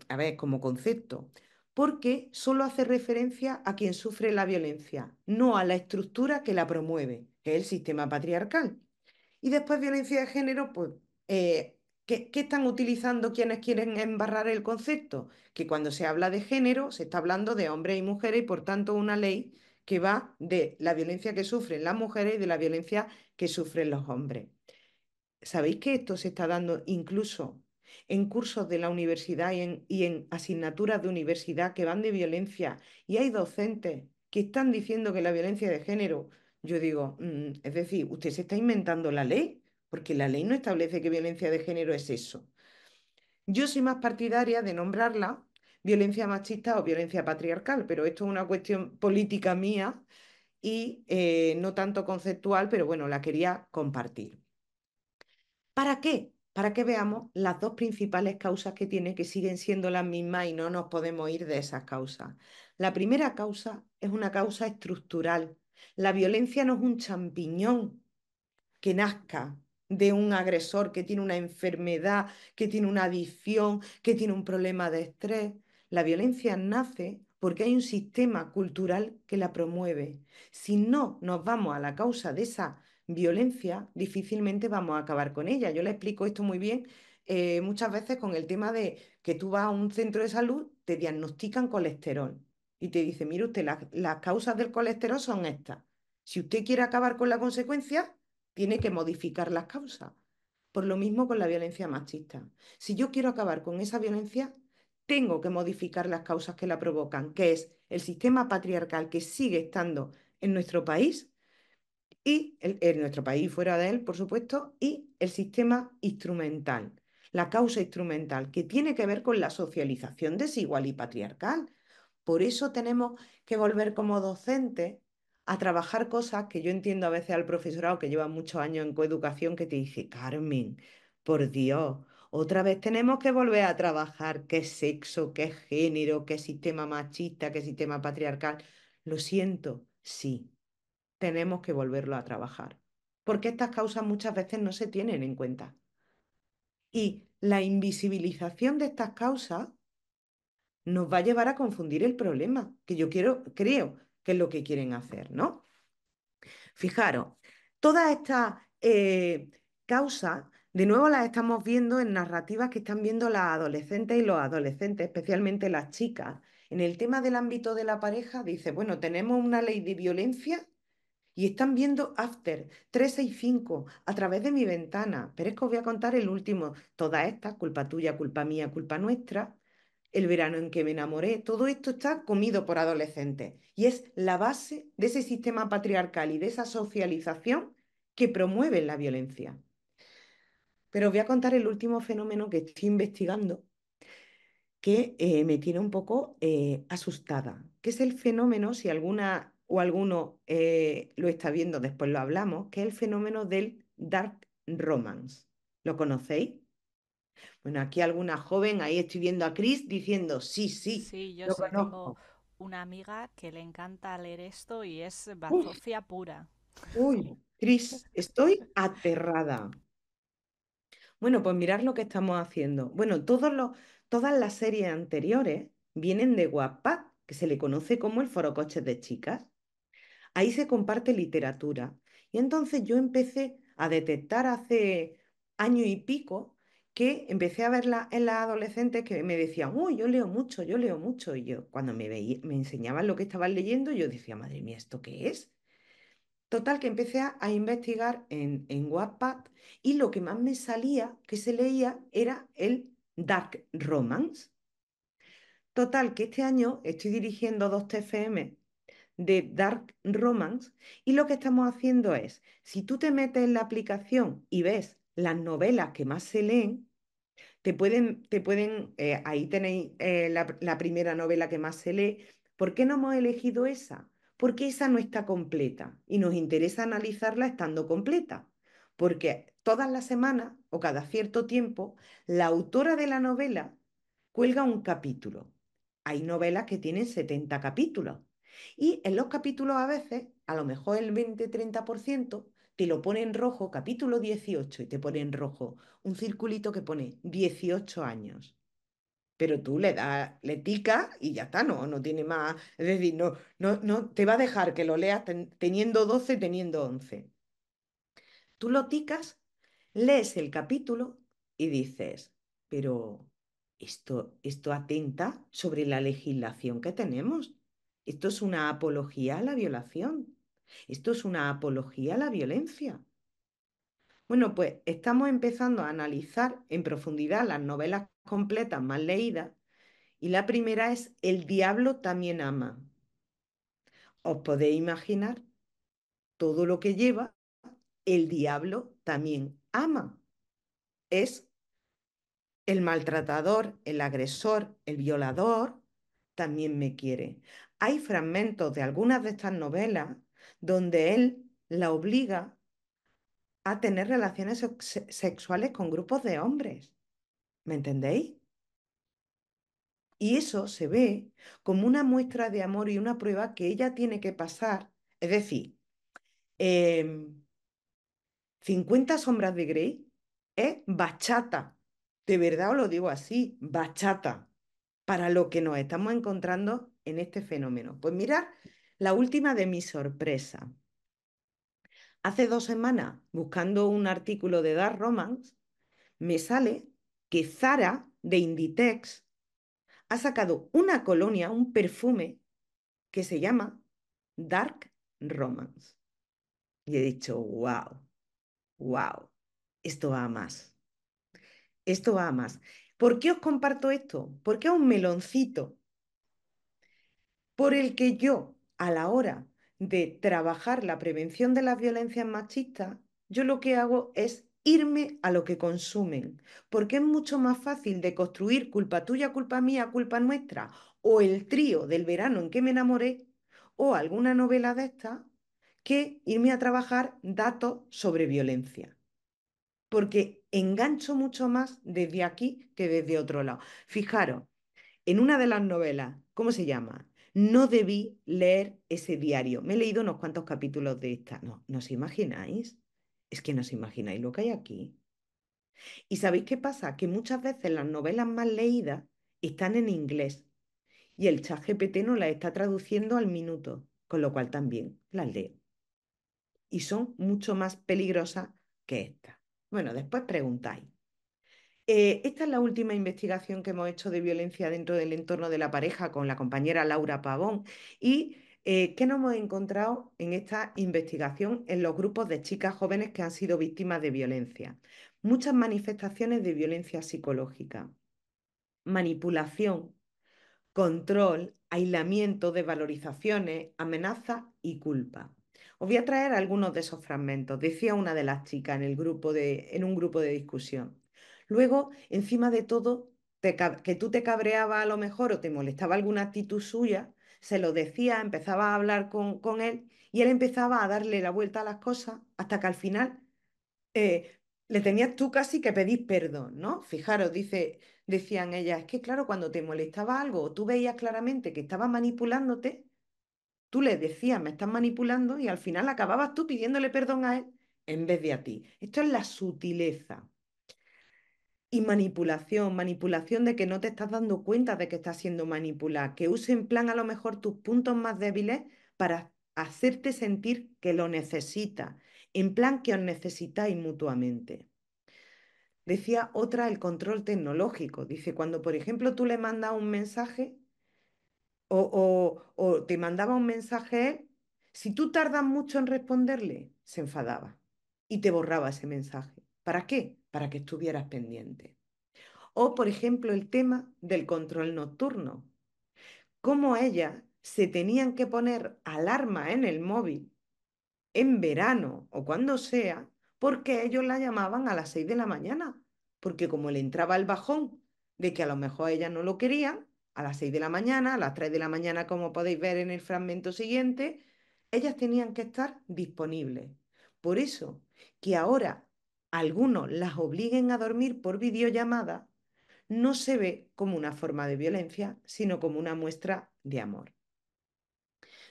[SPEAKER 2] A ver, como concepto, porque solo hace referencia a quien sufre la violencia, no a la estructura que la promueve, que es el sistema patriarcal. Y después violencia de género, pues, ¿qué están utilizando quienes quieren embarrar el concepto? Que cuando se habla de género se está hablando de hombres y mujeres y por tanto una ley que va de la violencia que sufren las mujeres y de la violencia que sufren los hombres. ¿Sabéis que esto se está dando incluso en cursos de la universidad y en asignaturas de universidad que van de violencia? Y hay docentes que están diciendo que la violencia de género, yo digo, es decir, usted se está inventando la ley, porque la ley no establece que violencia de género es eso. Yo soy más partidaria de nombrarla violencia machista o violencia patriarcal, pero esto es una cuestión política mía y no tanto conceptual, pero bueno, la quería compartir. ¿Para qué? Para que veamos las dos principales causas que tiene, que siguen siendo las mismas y no nos podemos ir de esas causas. La primera causa es una causa estructural. La violencia no es un champiñón que nazca de un agresor que tiene una enfermedad, que tiene una adicción, que tiene un problema de estrés. La violencia nace porque hay un sistema cultural que la promueve. Si no nos vamos a la causa de esa violencia, difícilmente vamos a acabar con ella. Yo le explico esto muy bien muchas veces con el tema de que tú vas a un centro de salud, te diagnostican colesterol y te dicen, mire usted, las causas del colesterol son estas. Si usted quiere acabar con la consecuencia, tiene que modificar las causas. Por lo mismo con la violencia machista. Si yo quiero acabar con esa violencia, tengo que modificar las causas que la provocan, que es el sistema patriarcal que sigue estando en nuestro país y en nuestro país fuera de él, por supuesto, y el sistema instrumental, la causa instrumental, que tiene que ver con la socialización desigual y patriarcal. Por eso tenemos que volver como docentes a trabajar cosas que yo entiendo a veces al profesorado que lleva muchos años en coeducación que te dice, Carmen, por Dios, otra vez tenemos que volver a trabajar qué es sexo, qué es género, qué es sistema machista, qué es sistema patriarcal. Lo siento, sí, tenemos que volverlo a trabajar, porque estas causas muchas veces no se tienen en cuenta. Y la invisibilización de estas causas nos va a llevar a confundir el problema, que creo que es lo que quieren hacer, ¿no? Fijaros, todas estas causas, de nuevo las estamos viendo en narrativas que están viendo las adolescentes y los adolescentes, especialmente las chicas. En el tema del ámbito de la pareja, dice, bueno, tenemos una ley de violencia y están viendo After 365 a través de mi ventana. Pero es que os voy a contar el último. Todas estas, culpa tuya, culpa mía, culpa nuestra, el verano en que me enamoré, todo esto está comido por adolescentes. Y es la base de ese sistema patriarcal y de esa socialización que promueve la violencia. Pero os voy a contar el último fenómeno que estoy investigando que me tiene un poco asustada, que es el fenómeno, si alguna o alguno lo está viendo, después lo hablamos, que es el fenómeno del dark romance. ¿Lo conocéis? Bueno, aquí alguna joven, ahí estoy viendo a Chris diciendo, sí, sí,
[SPEAKER 3] Sí, yo
[SPEAKER 2] lo
[SPEAKER 3] sí, tengo
[SPEAKER 2] conozco.
[SPEAKER 3] una amiga que le encanta leer esto y es
[SPEAKER 2] Uf,
[SPEAKER 3] bazofia pura.
[SPEAKER 2] uy, Chris, estoy aterrada. Bueno, pues mirad lo que estamos haciendo. Bueno, todas las series anteriores vienen de Wattpad, que se le conoce como el forocoches de chicas. Ahí se comparte literatura. Y entonces yo empecé a detectar hace año y pico que empecé a verla en las adolescentes que me decían, uy, yo leo mucho, yo leo mucho. Y yo, cuando me enseñaban lo que estaban leyendo, yo decía, madre mía, ¿esto qué es? Total, que empecé a investigar en Wattpad y lo que más me salía que se leía era el dark romance. Total, que este año estoy dirigiendo dos TFM de Dark Romance y lo que estamos haciendo es, si tú te metes en la aplicación y ves las novelas que más se leen, ahí tenéis la primera novela que más se lee. ¿Por qué no hemos elegido esa? Porque esa no está completa y nos interesa analizarla estando completa. Porque todas las semanas o cada cierto tiempo, la autora de la novela cuelga un capítulo. Hay novelas que tienen 70 capítulos. Y en los capítulos a veces, a lo mejor el 20-30%, te lo pone en rojo, capítulo 18, y te pone en rojo un circulito que pone 18 años. Pero tú le das, le ticas y ya está, no tiene más. Es decir, no te va a dejar que lo leas teniendo 12, teniendo 11. Tú lo ticas, lees el capítulo y dices, pero esto atenta sobre la legislación que tenemos. Esto es una apología a la violación. Esto es una apología a la violencia. Bueno, pues estamos empezando a analizar en profundidad las novelas completas más leídas y la primera es El diablo también ama. Os podéis imaginar todo lo que lleva El diablo también ama. Es el maltratador, el agresor, el violador, también me quiere. Hay fragmentos de algunas de estas novelas donde él la obliga a tener relaciones sexuales con grupos de hombres. ¿Me entendéis? Y eso se ve como una muestra de amor y una prueba que ella tiene que pasar. Es decir, em, 50 sombras de Grey es bachata. De verdad os lo digo así, bachata, para lo que nos estamos encontrando en este fenómeno. Pues mirad la última de mi sorpresa. Hace 2 semanas, buscando un artículo de Dark Romance, me sale que Zara de Inditex ha sacado una colonia, un perfume que se llama Dark Romance. Y he dicho, wow, wow, esto va a más, esto va a más. ¿Por qué os comparto esto? Porque es un meloncito por el que yo, a la hora de trabajar la prevención de las violencias machistas, yo lo que hago es irme a lo que consumen, porque es mucho más fácil de construir culpa tuya, culpa mía, culpa nuestra, o el trío del verano en que me enamoré, o alguna novela de estas, que irme a trabajar datos sobre violencia, porque engancho mucho más desde aquí que desde otro lado. Fijaros, en una de las novelas, ¿cómo se llama? No debí leer ese diario. Me he leído unos cuantos capítulos de esta. No, ¿no os imagináis? Es que no os imagináis lo que hay aquí. ¿Y sabéis qué pasa? Que muchas veces las novelas más leídas están en inglés y el chat GPT no las está traduciendo al minuto, con lo cual también las leo. Y son mucho más peligrosas que esta. Bueno, después preguntáis. Esta es la última investigación que hemos hecho de violencia dentro del entorno de la pareja con la compañera Laura Pavón. ¿Y qué nos hemos encontrado en esta investigación en los grupos de chicas jóvenes que han sido víctimas de violencia? Muchas manifestaciones de violencia psicológica, manipulación, control, aislamiento, desvalorizaciones, amenazas y culpa. Os voy a traer algunos de esos fragmentos. Decía una de las chicas en un grupo de discusión. Luego, encima de todo, que tú te cabreabas a lo mejor o te molestaba alguna actitud suya, se lo decía, empezaba a hablar con él y él empezaba a darle la vuelta a las cosas hasta que al final eh, le tenías tú casi que pedir perdón, ¿no? Fijaros, decían ellas, es que claro, cuando te molestaba algo o tú veías claramente que estaba manipulándote, tú le decías, me estás manipulando y al final acababas tú pidiéndole perdón a él en vez de a ti. Esto es la sutileza. Y manipulación, manipulación de que no te estás dando cuenta de que estás siendo manipulada, que use en plan a lo mejor tus puntos más débiles para hacerte sentir que lo necesitas, en plan que os necesitáis mutuamente. Decía otra, el control tecnológico. Dice, cuando por ejemplo tú le mandas un mensaje o te mandaba un mensaje él, si tú tardas mucho en responderle, se enfadaba y te borraba ese mensaje. ¿Para qué? Para que estuvieras pendiente. O, por ejemplo, el tema del control nocturno. Cómo ellas se tenían que poner alarma en el móvil en verano o cuando sea, porque ellos la llamaban a las 6 de la mañana, porque como le entraba el bajón de que a lo mejor ellas no lo querían, a las 6 de la mañana, a las 3 de la mañana, como podéis ver en el fragmento siguiente, ellas tenían que estar disponibles. Por eso que ahora algunos las obliguen a dormir por videollamada, no se ve como una forma de violencia, sino como una muestra de amor.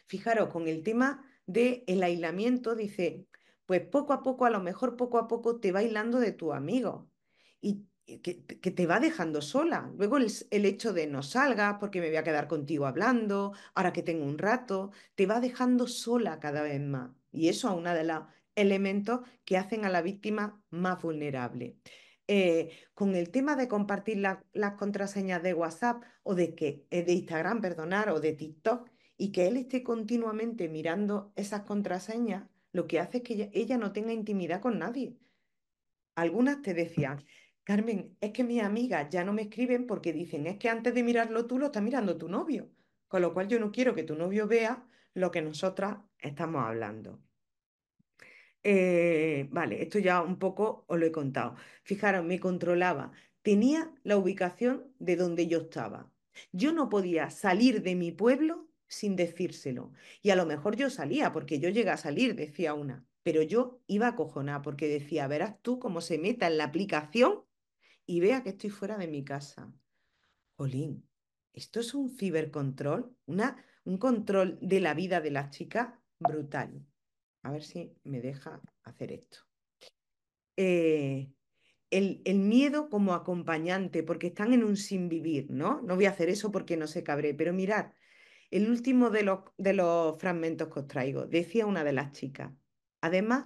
[SPEAKER 2] Fijaros, con el tema del aislamiento, dice, pues poco a poco, a lo mejor poco a poco te va aislando de tu amigo y que te va dejando sola. Luego el hecho de no salgas porque me voy a quedar contigo hablando, ahora que tengo un rato, te va dejando sola cada vez más. Y eso es uno de los elementos que hacen a la víctima más vulnerable. Con el tema de compartir las contraseñas de WhatsApp o de Instagram, perdonar, o de TikTok, y que él esté continuamente mirando esas contraseñas, lo que hace es que ella no tenga intimidad con nadie. Algunas te decían, Carmen, es que mis amigas ya no me escriben porque dicen, es que antes de mirarlo tú lo está mirando tu novio, con lo cual yo no quiero que tu novio vea lo que nosotras estamos hablando. Vale, esto ya un poco os lo he contado. Fijaros, me controlaba. Tenía la ubicación de donde yo estaba. Yo no podía salir de mi pueblo sin decírselo. Y a lo mejor yo salía, porque yo llegué a salir, decía una. Pero yo iba acojonada porque decía, verás tú cómo se meta en la aplicación y vea que estoy fuera de mi casa. Jolín, esto es un cibercontrol, un control de la vida de las chicas brutal. A ver si me deja hacer esto. Eh, el miedo como acompañante, porque están en un sin vivir, ¿no? No voy a hacer eso porque no se cabré, pero mirad, el último de los fragmentos que os traigo, decía una de las chicas. Además,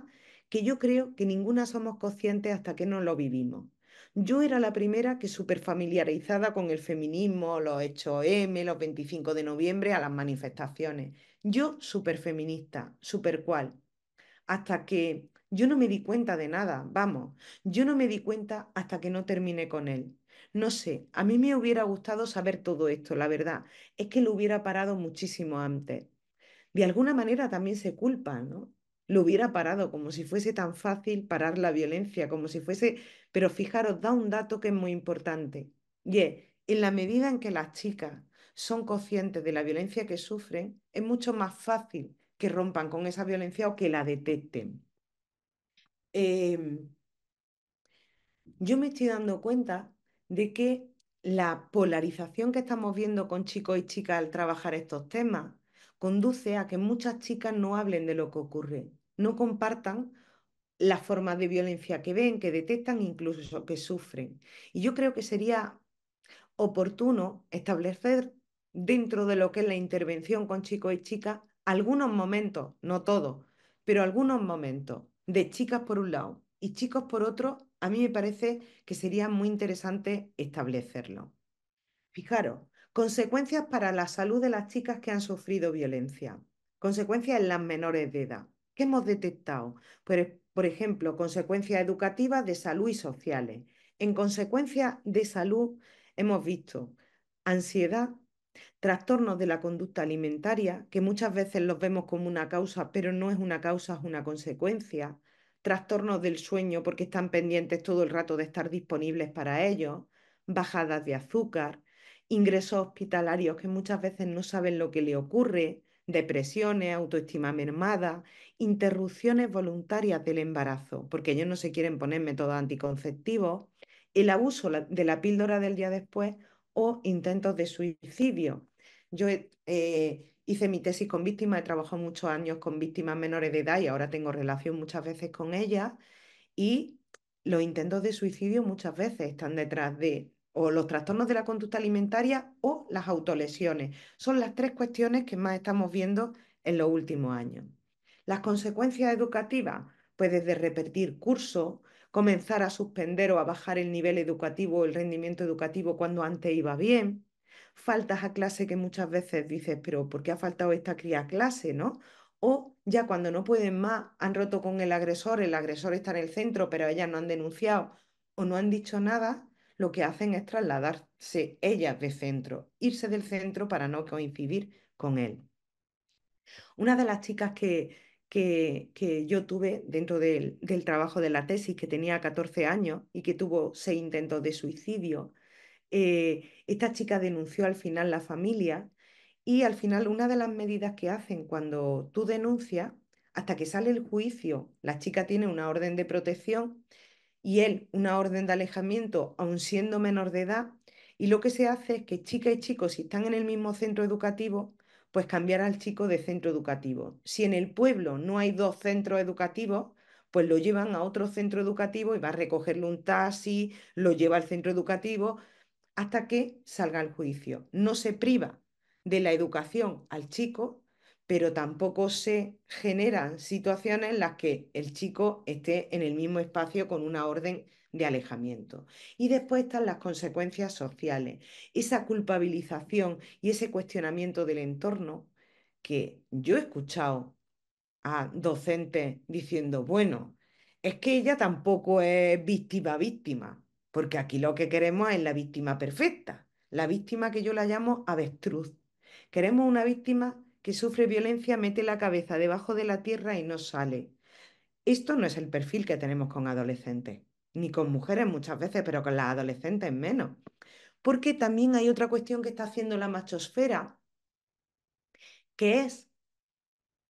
[SPEAKER 2] que yo creo que ninguna somos conscientes hasta que no lo vivimos. Yo era la primera que súper familiarizada con el feminismo, los hechos M, los 25 de noviembre, a las manifestaciones. Yo súper feminista, súper cual hasta que yo no me di cuenta de nada, vamos, yo no me di cuenta hasta que no terminé con él. No sé, a mí me hubiera gustado saber todo esto, la verdad, es que lo hubiera parado muchísimo antes. de alguna manera también se culpa, ¿no? Lo hubiera parado, como si fuese tan fácil parar la violencia, como si fuese... Pero fijaros, da un dato que es muy importante. Y es, en la medida en que las chicas son conscientes de la violencia que sufren, es mucho más fácil que rompan con esa violencia o que la detecten. Em, yo me estoy dando cuenta de que la polarización que estamos viendo con chicos y chicas al trabajar estos temas conduce a que muchas chicas no hablen de lo que ocurre, no compartan las formas de violencia que ven, que detectan, incluso que sufren. Y yo creo que sería oportuno establecer dentro de lo que es la intervención con chicos y chicas algunos momentos, no todos, pero algunos momentos de chicas por un lado y chicos por otro, a mí me parece que sería muy interesante establecerlo. Fijaros, consecuencias para la salud de las chicas que han sufrido violencia, consecuencias en las menores de edad. ¿Qué hemos detectado? Pues, por ejemplo, consecuencias educativas de salud y sociales. En consecuencias de salud hemos visto ansiedad, trastornos de la conducta alimentaria, que muchas veces los vemos como una causa, pero no es una causa, es una consecuencia. Trastornos del sueño porque están pendientes todo el rato de estar disponibles para ellos. Bajadas de azúcar, ingresos hospitalarios que muchas veces no saben lo que le ocurre, depresiones, autoestima mermada, interrupciones voluntarias del embarazo, porque ellos no se quieren poner métodos anticonceptivos, el abuso de la píldora del día después o intentos de suicidio. Yo hice mi tesis con víctimas, he trabajado muchos años con víctimas menores de edad y ahora tengo relación muchas veces con ellas y los intentos de suicidio muchas veces están detrás de o los trastornos de la conducta alimentaria o las autolesiones. Son las tres cuestiones que más estamos viendo en los últimos años. Las consecuencias educativas, pues desde repetir cursos, comenzar a suspender o a bajar el nivel educativo o el rendimiento educativo cuando antes iba bien, faltas a clase que muchas veces dices, pero ¿por qué ha faltado esta cría a clase, no? O ya cuando no pueden más, han roto con el agresor está en el centro, pero ellas no han denunciado o no han dicho nada, lo que hacen es trasladarse ellas de centro, irse del centro para no coincidir con él. Una de las chicas que yo tuve dentro del trabajo de la tesis, que tenía 14 años y que tuvo 6 intentos de suicidio, esta chica denunció al final la familia y al final una de las medidas que hacen cuando tú denuncias, hasta que sale el juicio, la chica tiene una orden de protección y él una orden de alejamiento, aun siendo menor de edad, y lo que se hace es que chica y chico, si están en el mismo centro educativo, pues cambiar al chico de centro educativo. Si en el pueblo no hay dos centros educativos, pues lo llevan a otro centro educativo y va a recogerle un taxi, lo lleva al centro educativo hasta que salga el juicio. No se priva de la educación al chico, pero tampoco se generan situaciones en las que el chico esté en el mismo espacio con una orden de alejamiento. Y después están las consecuencias sociales, esa culpabilización y ese cuestionamiento del entorno que yo he escuchado a docentes diciendo, bueno, es que ella tampoco es víctima víctima, porque aquí lo que queremos es la víctima perfecta, la víctima que yo la llamo avestruz. Queremos una víctima que sufre violencia, mete la cabeza debajo de la tierra y no sale. Esto no es el perfil que tenemos con adolescentes, ni con mujeres muchas veces, pero con las adolescentes menos. Porque también hay otra cuestión que está haciendo la machosfera, que es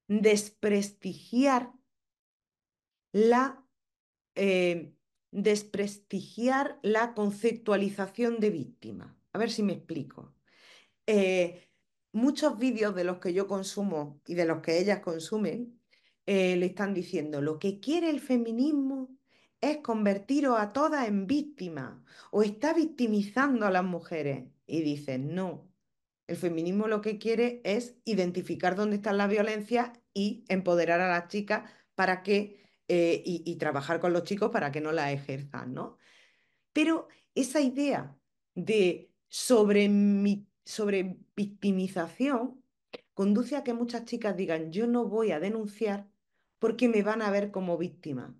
[SPEAKER 2] desprestigiar la eh, desprestigiar la conceptualización de víctima. A ver si me explico. Eh, Muchos vídeos de los que yo consumo y de los que ellas consumen le están diciendo lo que quiere el feminismo es convertiros a todas en víctimas o está victimizando a las mujeres. Y dicen, no, el feminismo lo que quiere es identificar dónde está la violencia y empoderar a las chicas para que, y trabajar con los chicos para que no la ejerzan, ¿no? Pero esa idea de sobre victimización conduce a que muchas chicas digan, yo no voy a denunciar porque me van a ver como víctima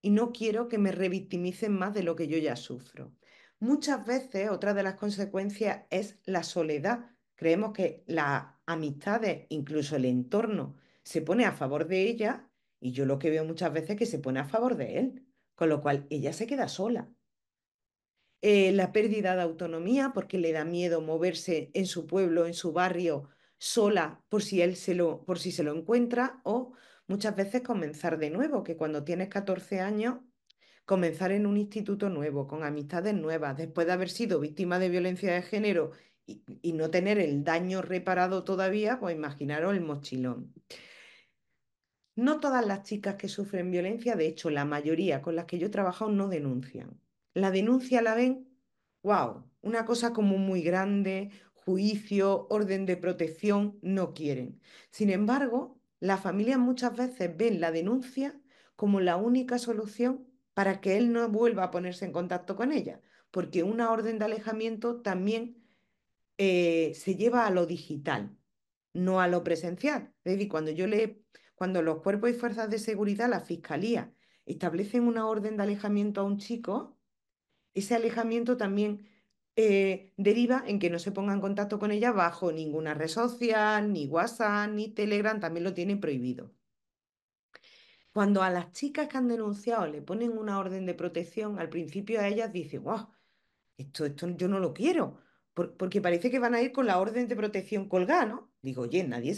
[SPEAKER 2] y no quiero que me revictimicen más de lo que yo ya sufro. Muchas veces otra de las consecuencias es la soledad. Creemos que amistades, incluso el entorno, se pone a favor de ella y yo lo que veo muchas veces es que se pone a favor de él, con lo cual ella se queda sola. La pérdida de autonomía porque le da miedo moverse en su pueblo, en su barrio, sola por si se lo encuentra, o muchas veces comenzar de nuevo, que cuando tienes 14 años, comenzar en un instituto nuevo, con amistades nuevas, después de haber sido víctima de violencia de género y no tener el daño reparado todavía, pues imaginaros el mochilón. No todas las chicas que sufren violencia, de hecho, la mayoría con las que yo he trabajado no denuncian. La denuncia la ven, wow, una cosa como muy grande, juicio, orden de protección, no quieren. Sin embargo, las familias muchas veces ven la denuncia como la única solución para que él no vuelva a ponerse en contacto con ella, porque una orden de alejamiento también se lleva a lo digital, no a lo presencial. Es decir, cuando los cuerpos y fuerzas de seguridad, la fiscalía, establecen una orden de alejamiento a un chico, ese alejamiento también deriva en que no se ponga en contacto con ella bajo ninguna red social, ni WhatsApp, ni Telegram, también lo tiene prohibido. Cuando a las chicas que han denunciado le ponen una orden de protección, al principio a ellas dicen, wow, esto yo no lo quiero, porque parece que van a ir con la orden de protección colgada, ¿no? Digo, oye, nadie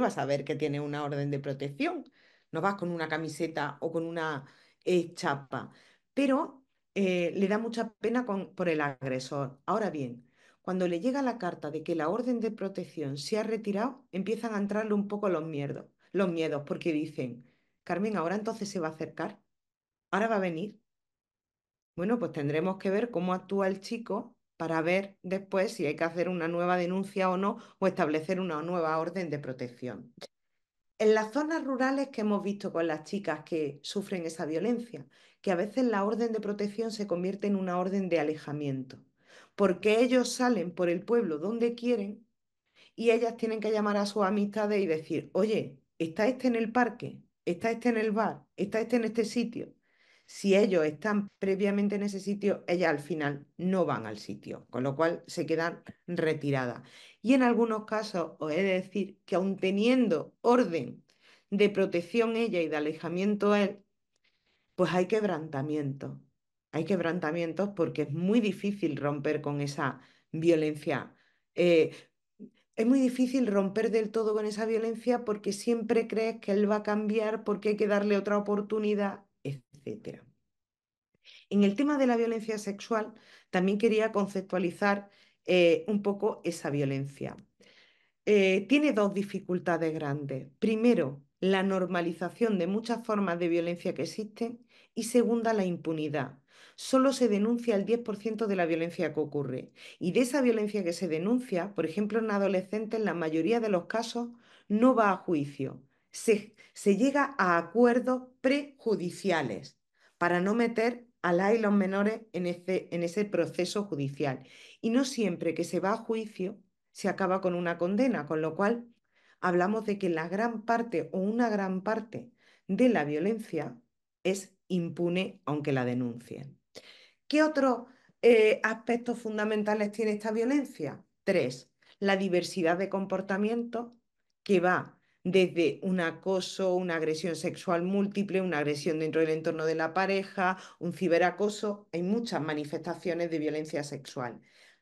[SPEAKER 2] va a saber que tiene una orden de protección. No vas con una camiseta o con una chapa. Pero le da mucha pena por el agresor. Ahora bien, cuando le llega la carta de que la orden de protección se ha retirado, empiezan a entrarle un poco los miedos, porque dicen, Carmen, ahora entonces se va a acercar, ahora va a venir. Bueno, pues tendremos que ver cómo actúa el chico para ver después si hay que hacer una nueva denuncia o no, o establecer una nueva orden de protección. En las zonas rurales que hemos visto con las chicas que sufren esa violencia, que a veces la orden de protección se convierte en una orden de alejamiento, porque ellos salen por el pueblo donde quieren y ellas tienen que llamar a sus amistades y decir, oye, ¿está este en el parque? ¿Está este en el bar? ¿Está este en este sitio? Si ellos están previamente en ese sitio, ellas al final no van al sitio, con lo cual se quedan retiradas. Y en algunos casos, os he de decir que aun teniendo orden de protección ella y de alejamiento él, pues hay quebrantamientos. Hay quebrantamientos porque es muy difícil romper con esa violencia. Eh, es muy difícil romper del todo con esa violencia porque siempre crees que él va a cambiar, porque hay que darle otra oportunidad, etcétera. En el tema de la violencia sexual, también quería conceptualizar un poco esa violencia. Tiene dos dificultades grandes. Primero, la normalización de muchas formas de violencia que existen y segunda, la impunidad. Solo se denuncia el 10% de la violencia que ocurre. Y de esa violencia que se denuncia, por ejemplo, en adolescentes, en la mayoría de los casos, no va a juicio. Se llega a acuerdos prejudiciales para no meter a las y los menores en ese proceso judicial. Y no siempre que se va a juicio se acaba con una condena, con lo cual hablamos de que la gran parte o una gran parte de la violencia es impune aunque la denuncien. ¿Qué otros aspectos fundamentales tiene esta violencia? Tres, la diversidad de comportamientos que va desde un acoso, una agresión sexual múltiple, una agresión dentro del entorno de la pareja, un ciberacoso. Hay muchas manifestaciones de violencia sexual.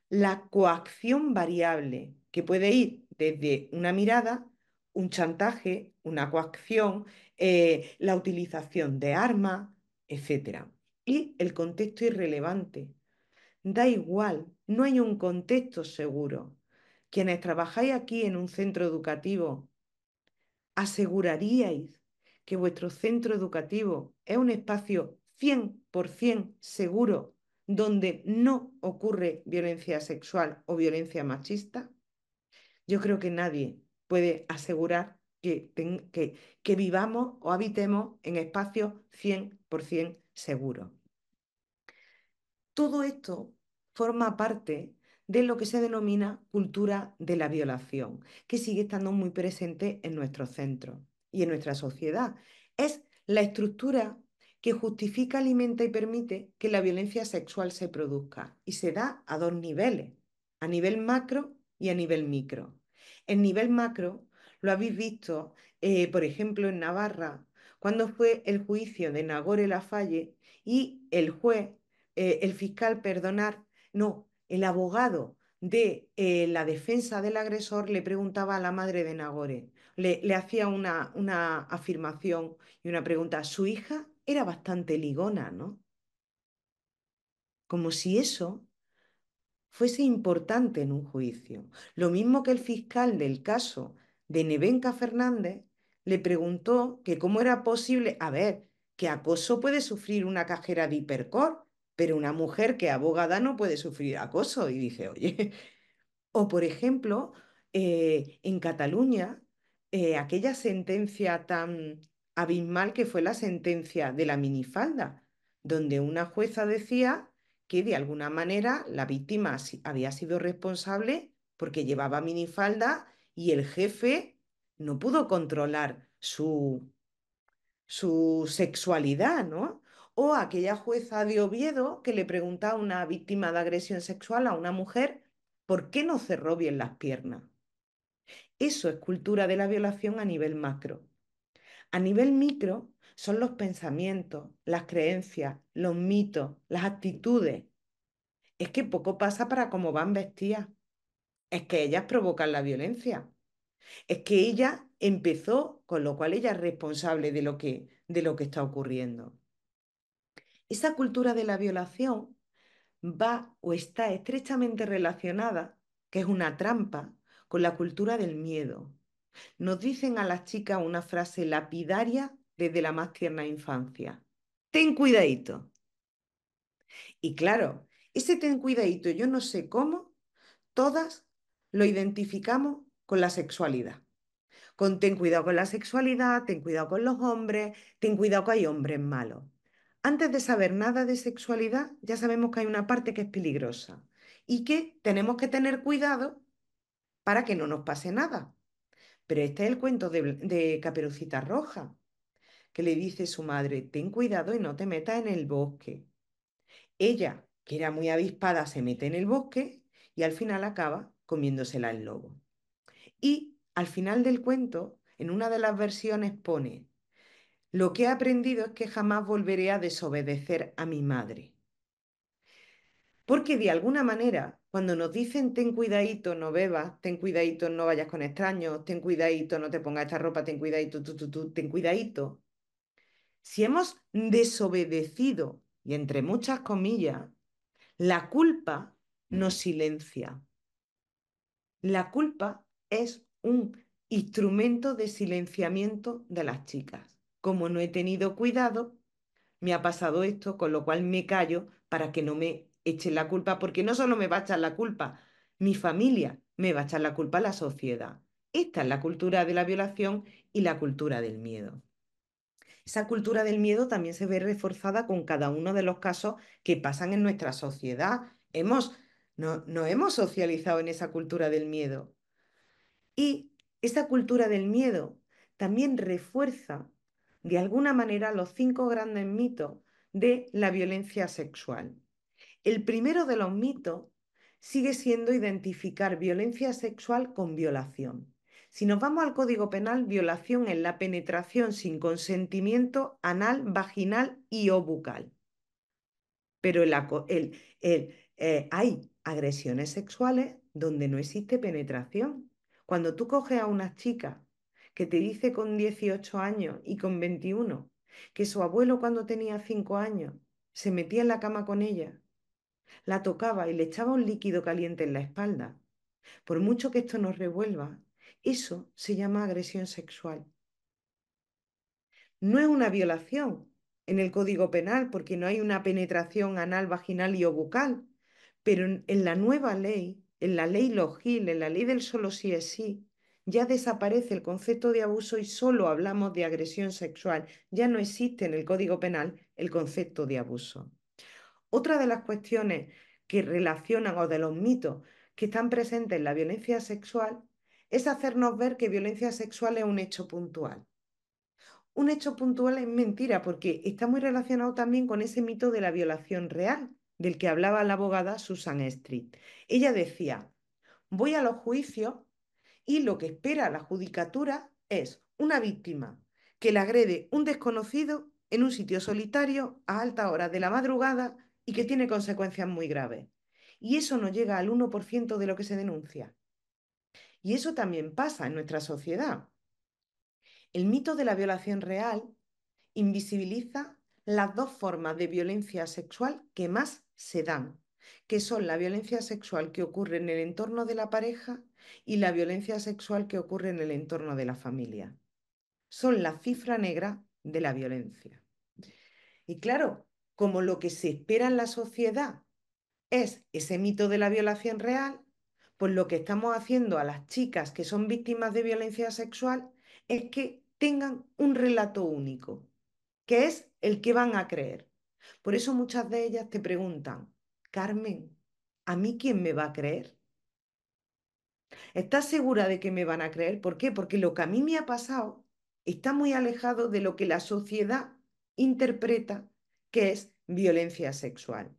[SPEAKER 2] La coacción variable, que puede ir desde una mirada, un chantaje, una coacción, la utilización de armas, etcétera. Y el contexto irrelevante. Da igual, no hay un contexto seguro. Quienes trabajáis aquí en un centro educativo, ¿aseguraríais que vuestro centro educativo es un espacio 100% seguro donde no ocurre violencia sexual o violencia machista? Yo creo que nadie puede asegurar que vivamos o habitemos en espacios 100% seguros. Todo esto forma parte de lo que se denomina cultura de la violación, que sigue estando muy presente en nuestros centros y en nuestra sociedad. Es la estructura que justifica, alimenta y permite que la violencia sexual se produzca y se da a dos niveles, a nivel macro y a nivel micro. El nivel macro lo habéis visto, por ejemplo, en Navarra, cuando fue el juicio de Nagore Lafalle y el juez, el fiscal, perdonar, no, el abogado de la defensa del agresor le preguntaba a la madre de Nagore, le hacía una afirmación y una pregunta. Su hija era bastante ligona, ¿no? Como si eso fuese importante en un juicio. Lo mismo que el fiscal del caso de Nevenka Fernández le preguntó que cómo era posible, a ver, que acoso puede sufrir una cajera de Hipercor, pero una mujer que es abogada no puede sufrir acoso. Y dice, oye, o, por ejemplo, en Cataluña, aquella sentencia tan abismal que fue la sentencia de la minifalda, donde una jueza decía que de alguna manera la víctima había sido responsable porque llevaba minifalda y el jefe no pudo controlar su sexualidad, ¿no? O aquella jueza de Oviedo que le preguntaba a una víctima de agresión sexual, a una mujer, ¿por qué no cerró bien las piernas? Eso es cultura de la violación a nivel macro. A nivel micro son los pensamientos, las creencias, los mitos, las actitudes. Es que poco pasa para cómo van vestidas. Es que ellas provocan la violencia. Es que ella empezó, con lo cual ella es responsable de lo que está ocurriendo. Esa cultura de la violación va o está estrechamente relacionada, que es una trampa, con la cultura del miedo. Nos dicen a las chicas una frase lapidaria desde la más tierna infancia. Ten cuidadito. Y claro, ese ten cuidadito, yo no sé cómo, todas lo identificamos con la sexualidad. Con ten cuidado con la sexualidad, ten cuidado con los hombres, ten cuidado que hay hombres malos. Antes de saber nada de sexualidad, ya sabemos que hay una parte que es peligrosa y que tenemos que tener cuidado para que no nos pase nada. Pero este es el cuento de Caperucita Roja, que le dice su madre, ten cuidado y no te metas en el bosque. Ella, que era muy avispada, se mete en el bosque y al final acaba comiéndosela el lobo. Y al final del cuento, en una de las versiones pone, lo que he aprendido es que jamás volveré a desobedecer a mi madre. Porque de alguna manera, cuando nos dicen ten cuidadito, no bebas, ten cuidadito, no vayas con extraños, ten cuidadito, no te pongas esta ropa, ten cuidadito, ten cuidadito. Si hemos desobedecido, y entre muchas comillas, la culpa nos silencia. La culpa es un instrumento de silenciamiento de las chicas. Como no he tenido cuidado, me ha pasado esto, con lo cual me callo para que no me echen la culpa, porque no solo me va a echar la culpa mi familia, me va a echar la culpa la sociedad. Esta es la cultura de la violación y la cultura del miedo. Esa cultura del miedo también se ve reforzada con cada uno de los casos que pasan en nuestra sociedad. No hemos socializado en esa cultura del miedo. Y esa cultura del miedo también refuerza de alguna manera los 5 grandes mitos de la violencia sexual. El primero de los mitos sigue siendo identificar violencia sexual con violación. Si nos vamos al Código Penal, violación es la penetración sin consentimiento anal, vaginal y o bucal. Pero hay agresiones sexuales donde no existe penetración. Cuando tú coges a una chica que te dice con 18 años y con 21 que su abuelo cuando tenía 5 años se metía en la cama con ella, la tocaba y le echaba un líquido caliente en la espalda, por mucho que esto nos revuelva, eso se llama agresión sexual. No es una violación en el Código Penal porque no hay una penetración anal, vaginal y o bucal, pero en la nueva ley, en la ley Logil, en la ley del solo sí es sí, ya desaparece el concepto de abuso y solo hablamos de agresión sexual. Ya no existe en el Código Penal el concepto de abuso. Otra de las cuestiones que relacionan o de los mitos que están presentes en la violencia sexual es hacernos ver que violencia sexual es un hecho puntual. Un hecho puntual es mentira porque está muy relacionado también con ese mito de la violación real, del que hablaba la abogada Susan Street. Ella decía, voy a los juicios Y lo que espera la judicatura es una víctima que le agrede un desconocido en un sitio solitario a altas horas de la madrugada y que tiene consecuencias muy graves. Y eso no llega al 1% de lo que se denuncia. Y eso también pasa en nuestra sociedad. El mito de la violación real invisibiliza las dos formas de violencia sexual que más se dan, que son la violencia sexual que ocurre en el entorno de la pareja y la violencia sexual que ocurre en el entorno de la familia. Son la cifra negra de la violencia. Y claro, como lo que se espera en la sociedad es ese mito de la violación real, pues lo que estamos haciendo a las chicas que son víctimas de violencia sexual es que tengan un relato único, que es el que van a creer. Por eso muchas de ellas te preguntan, Carmen, ¿a mí quién me va a creer? ¿Estás segura de que me van a creer? ¿Por qué? Porque lo que a mí me ha pasado está muy alejado de lo que la sociedad interpreta que es violencia sexual.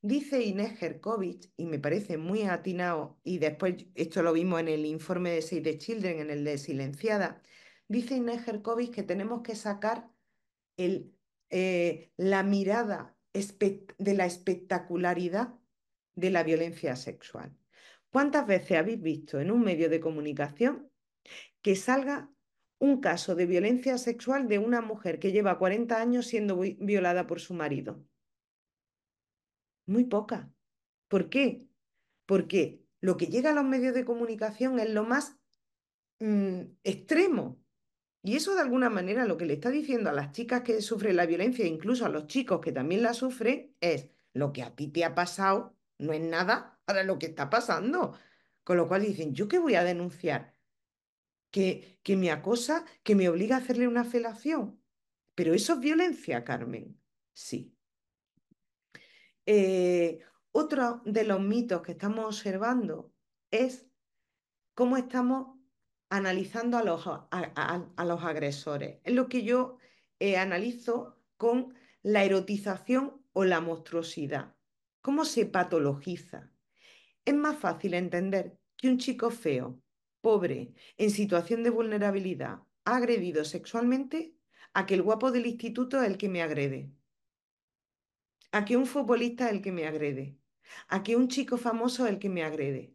[SPEAKER 2] Dice Inés Herkovich, y me parece muy atinado, y después esto lo vimos en el informe de Save the Children, en el de Silenciada, dice Inés Herkovich que tenemos que sacar la mirada de la espectacularidad de la violencia sexual. ¿Cuántas veces habéis visto en un medio de comunicación que salga un caso de violencia sexual de una mujer que lleva 40 años siendo violada por su marido? Muy poca. ¿Por qué? Porque lo que llega a los medios de comunicación es lo más extremo. Y eso de alguna manera lo que le está diciendo a las chicas que sufren la violencia, e incluso a los chicos que también la sufren, es lo que a ti te ha pasado no es nada para lo que está pasando. Con lo cual dicen, ¿yo qué voy a denunciar? ¿Que me acosa, que me obliga a hacerle una felación? Pero eso es violencia, Carmen. Sí. Eh, Otro de los mitos que estamos observando es cómo estamos analizando a los agresores. Es lo que yo analizo con la erotización o la monstruosidad. ¿Cómo se patologiza? Es más fácil entender que un chico feo, pobre, en situación de vulnerabilidad, ha agredido sexualmente a que el guapo del instituto es el que me agrede, a que un futbolista es el que me agrede, a que un chico famoso es el que me agrede.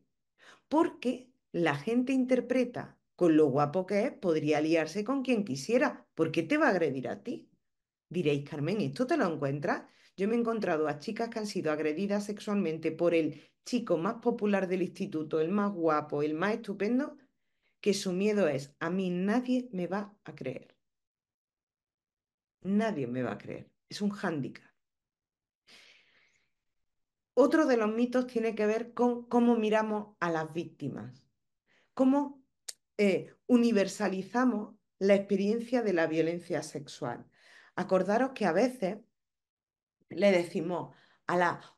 [SPEAKER 2] Porque la gente interpreta con lo guapo que es, podría liarse con quien quisiera. ¿Por qué te va a agredir a ti? Diréis, Carmen, ¿esto te lo encuentras? Yo me he encontrado a chicas que han sido agredidas sexualmente por el chico más popular del instituto, el más guapo, el más estupendo, que su miedo es, a mí nadie me va a creer. Nadie me va a creer. Es un hándicap. Otro de los mitos tiene que ver con cómo miramos a las víctimas. Cómo universalizamos la experiencia de la violencia sexual. Acordaros que a veces le decimos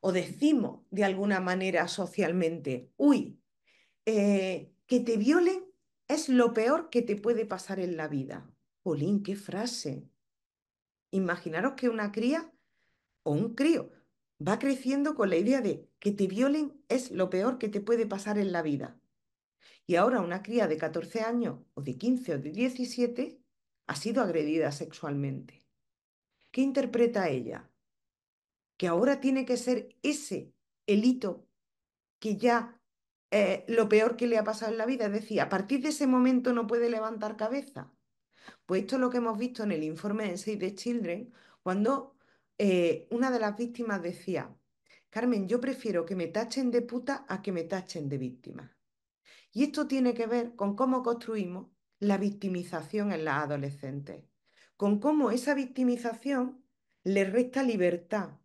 [SPEAKER 2] o decimos de alguna manera socialmente, uy, que te violen es lo peor que te puede pasar en la vida. Jolín, qué frase. Imaginaros que una cría o un crío va creciendo con la idea de que te violen es lo peor que te puede pasar en la vida. Y ahora una cría de 14 años o de 15 o de 17 ha sido agredida sexualmente. ¿Qué interpreta ella? Que ahora tiene que ser ese el hito que ya lo peor que le ha pasado en la vida. Es decir, a partir de ese momento no puede levantar cabeza. Pues esto es lo que hemos visto en el informe de Save the Children, cuando una de las víctimas decía, Carmen, yo prefiero que me tachen de puta a que me tachen de víctima. Y esto tiene que ver con cómo construimos la victimización en las adolescentes, con cómo esa victimización le resta libertad.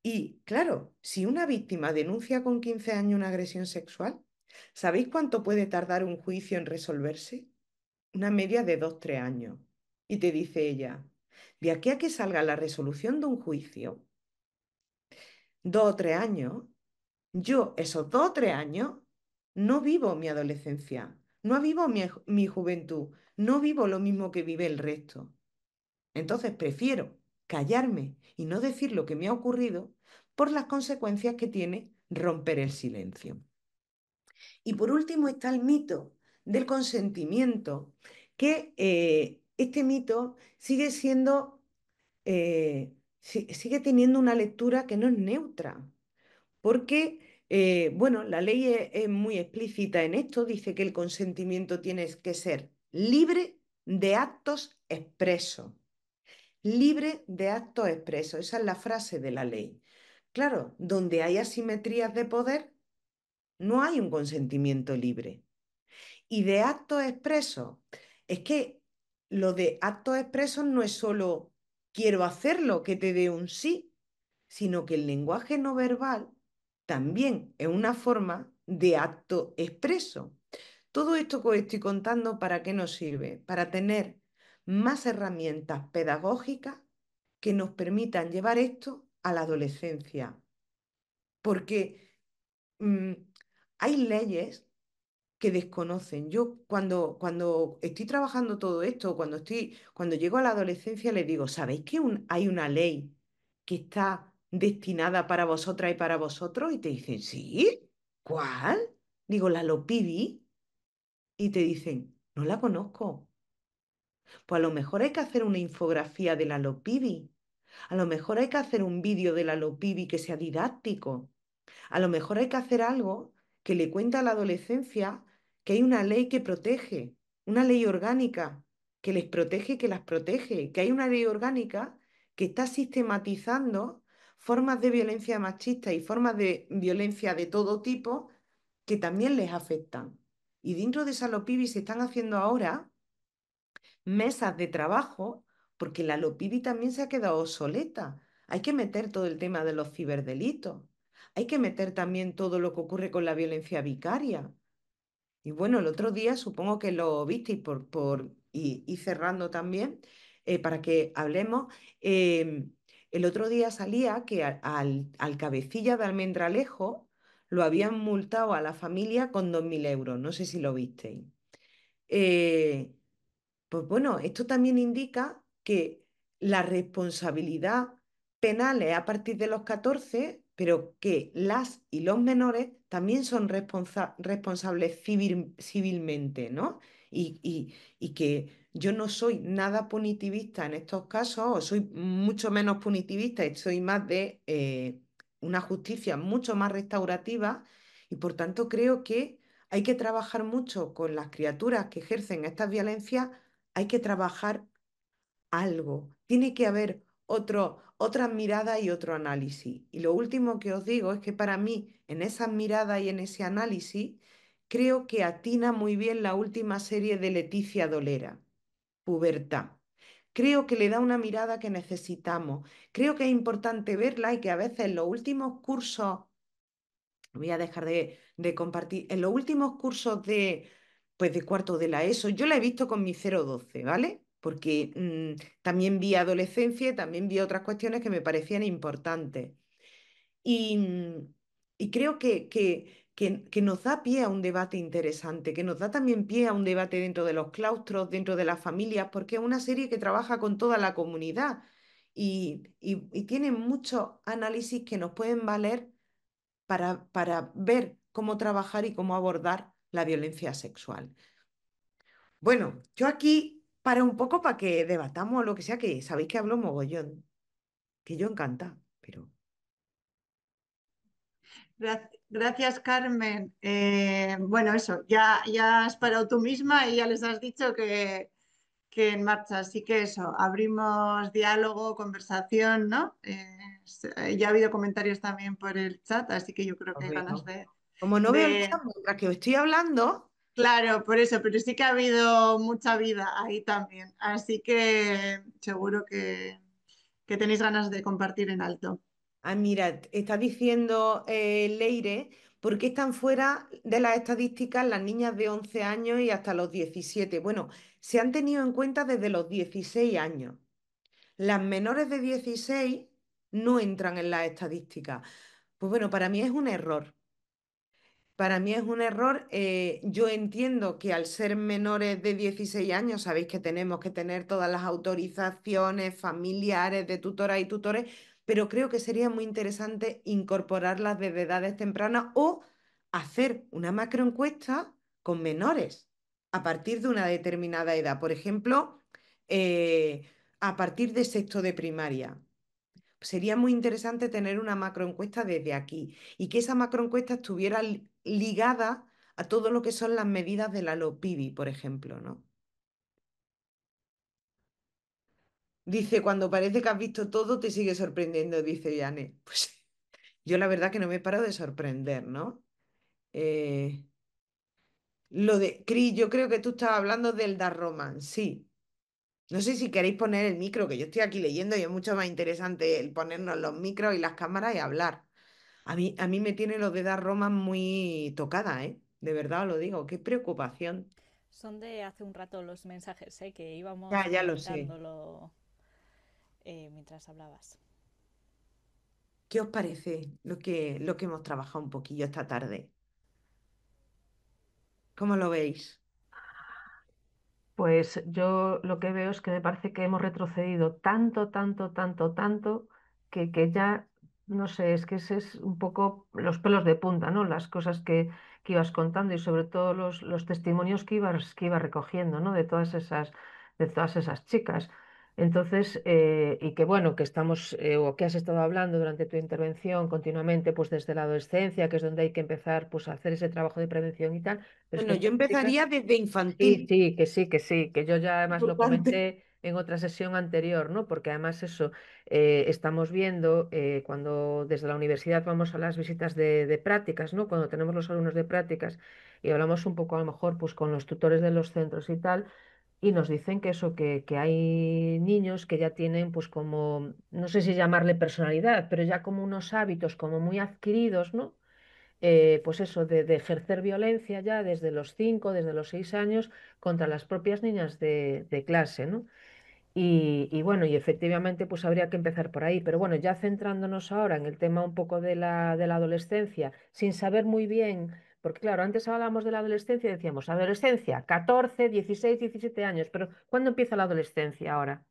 [SPEAKER 2] Y claro, si una víctima denuncia con 15 años una agresión sexual, ¿sabéis cuánto puede tardar un juicio en resolverse? Una media de 2, 3 años. Y te dice ella, de aquí a que salga la resolución de un juicio, 2 o 3 años, yo esos 2 o 3 años no vivo mi adolescencia, no vivo mi juventud, no vivo lo mismo que vive el resto. Entonces prefiero callarme y no decir lo que me ha ocurrido por las consecuencias que tiene romper el silencio. Y por último está el mito del consentimiento, que este mito sigue siendo, sigue teniendo una lectura que no es neutra, porque, bueno, la ley es muy explícita en esto, dice que el consentimiento tiene que ser libre de actos expresos. Libre de actos expresos, esa es la frase de la ley. Claro, donde hay asimetrías de poder, no hay un consentimiento libre. Y de actos expresos, es que lo de actos expresos no es solo quiero hacerlo, que te dé un sí, sino que el lenguaje no verbal también es una forma de acto expreso. Todo esto que os estoy contando, ¿para qué nos sirve? Para tener más herramientas pedagógicas que nos permitan llevar esto a la adolescencia. Porque mm, hay leyes que desconocen. Yo cuando estoy trabajando todo esto, cuando llego a la adolescencia, les digo, ¿sabéis que hay una ley que está destinada para vosotras y para vosotros? Y te dicen, ¿sí? ¿Cuál? Digo, la LOPIDI. Y te dicen, no la conozco. Pues a lo mejor hay que hacer una infografía de la LOPIDI. A lo mejor hay que hacer un vídeo de la LOPIDI que sea didáctico. A lo mejor hay que hacer algo que le cuente a la adolescencia que hay una ley que protege, una ley orgánica que les protege y que las protege, que hay una ley orgánica que está sistematizando formas de violencia machista y formas de violencia de todo tipo que también les afectan. Y dentro de esa LOPIBI se están haciendo ahora mesas de trabajo porque la LOPIBI también se ha quedado obsoleta. Hay que meter todo el tema de los ciberdelitos. Hay que meter también todo lo que ocurre con la violencia vicaria. Y bueno, el otro día supongo que lo visteis y cerrando también, para que hablemos. El otro día salía que al cabecilla de Almendralejo lo habían multado a la familia con 2.000 euros. No sé si lo visteis. Eh, pues bueno, esto también indica que la responsabilidad penal es a partir de los 14, pero que las y los menores también son responsables civilmente, ¿no? Y que yo no soy nada punitivista en estos casos, o soy mucho menos punitivista y soy más de una justicia mucho más restaurativa, y por tanto creo que hay que trabajar mucho con las criaturas que ejercen estas violencias. Hay que trabajar algo, tiene que haber otras miradas y otro análisis. Y lo último que os digo es que para mí, en esas miradas y en ese análisis, creo que atina muy bien la última serie de Leticia Dolera, Pubertad. Creo que le da una mirada que necesitamos. Creo que es importante verla y que a veces en los últimos cursos voy a dejar de compartir. En los últimos cursos pues de cuarto de la ESO, yo la he visto con mi 012, ¿vale? Porque también vi adolescencia y también vi otras cuestiones que me parecían importantes. Y, y creo que nos da pie a un debate interesante, que nos da también pie a un debate dentro de los claustros, dentro de las familias, porque es una serie que trabaja con toda la comunidad y tiene muchos análisis que nos pueden valer para ver cómo trabajar y cómo abordar la violencia sexual. Bueno, yo aquí para un poco para que debatamos lo que sea, que sabéis que hablo mogollón, que yo encanta, pero
[SPEAKER 1] Gracias, Carmen. Bueno, eso, ya has parado tú misma y ya les has dicho que en marcha. Así que eso, abrimos diálogo, conversación, ¿no? Ya ha habido comentarios también por el chat, así que yo creo que
[SPEAKER 2] os
[SPEAKER 1] hay ganas
[SPEAKER 2] veo. Como no veo el chat mientras que os estoy hablando,
[SPEAKER 1] Claro, por eso, pero sí que ha habido mucha vida ahí también. Así que seguro que tenéis ganas de compartir en alto.
[SPEAKER 2] mira, está diciendo Leire, ¿por qué están fuera de las estadísticas las niñas de 11 años y hasta los 17? Bueno, se han tenido en cuenta desde los 16 años. Las menores de 16 no entran en las estadísticas. Pues bueno, para mí es un error. Para mí es un error. Yo entiendo que al ser menores de 16 años, sabéis que tenemos que tener todas las autorizaciones familiares de tutoras y tutores, pero creo que sería muy interesante incorporarlas desde edades tempranas o hacer una macroencuesta con menores. a partir de una determinada edad. Por ejemplo, eh, a partir de sexto de primaria. Sería muy interesante tener una macroencuesta desde aquí y que esa macroencuesta estuviera ligada a todo lo que son las medidas de la LOPIDI, por ejemplo, ¿no? Dice, cuando parece que has visto todo, te sigue sorprendiendo, dice Janet. Pues yo la verdad que no me paro de sorprender, ¿no? Eh, lo de Cris, yo creo que tú estabas hablando del Dark Romance, sí. No sé si queréis poner el micro, que yo estoy aquí leyendo y es mucho más interesante el ponernos los micros y las cámaras y hablar. A mí me tiene lo de Dark Romance muy tocada, ¿eh? De verdad os lo digo, qué preocupación.
[SPEAKER 3] Son de hace un rato los mensajes, que íbamos
[SPEAKER 2] Ya lo sé.
[SPEAKER 3] comentándolo mientras hablabas.
[SPEAKER 2] ¿Qué os parece lo que hemos trabajado un poquillo esta tarde? ¿Cómo lo veis?
[SPEAKER 4] Pues yo lo que veo es que me parece que hemos retrocedido tanto, tanto, tanto, tanto, que ya, no sé, es que ese es un poco los pelos de punta, ¿no? Las cosas que ibas contando y sobre todo los testimonios que ibas recogiendo, ¿no? De todas esas chicas. Entonces, y que bueno, que estamos, o que has estado hablando durante tu intervención continuamente, pues desde la adolescencia, que es donde hay que empezar, pues a hacer ese trabajo de prevención y tal, pero es que
[SPEAKER 2] Bueno, yo
[SPEAKER 4] estas chicas.
[SPEAKER 2] empezaría desde
[SPEAKER 4] Sí,
[SPEAKER 2] infantil.
[SPEAKER 4] sí, que sí, que sí, que yo ya además lo
[SPEAKER 2] Importante.
[SPEAKER 4] comenté en otra sesión anterior, ¿no? Porque además eso, estamos viendo cuando desde la universidad vamos a las visitas de prácticas, ¿no? Cuando tenemos los alumnos de prácticas y hablamos un poco a lo mejor pues con los tutores de los centros y tal, y nos dicen que eso, que hay niños que ya tienen pues como, no sé si llamarle personalidad, pero ya como unos hábitos como muy adquiridos, ¿no? Pues eso, de ejercer violencia ya desde los 5 desde los 6 años contra las propias niñas de clase, ¿no? Y bueno, y efectivamente pues habría que empezar por ahí, pero bueno, ya centrándonos ahora en el tema un poco de la adolescencia, sin saber muy bien, porque claro, antes hablábamos de la adolescencia y decíamos, adolescencia, 14 16 17 años, pero ¿cuándo empieza la adolescencia ahora?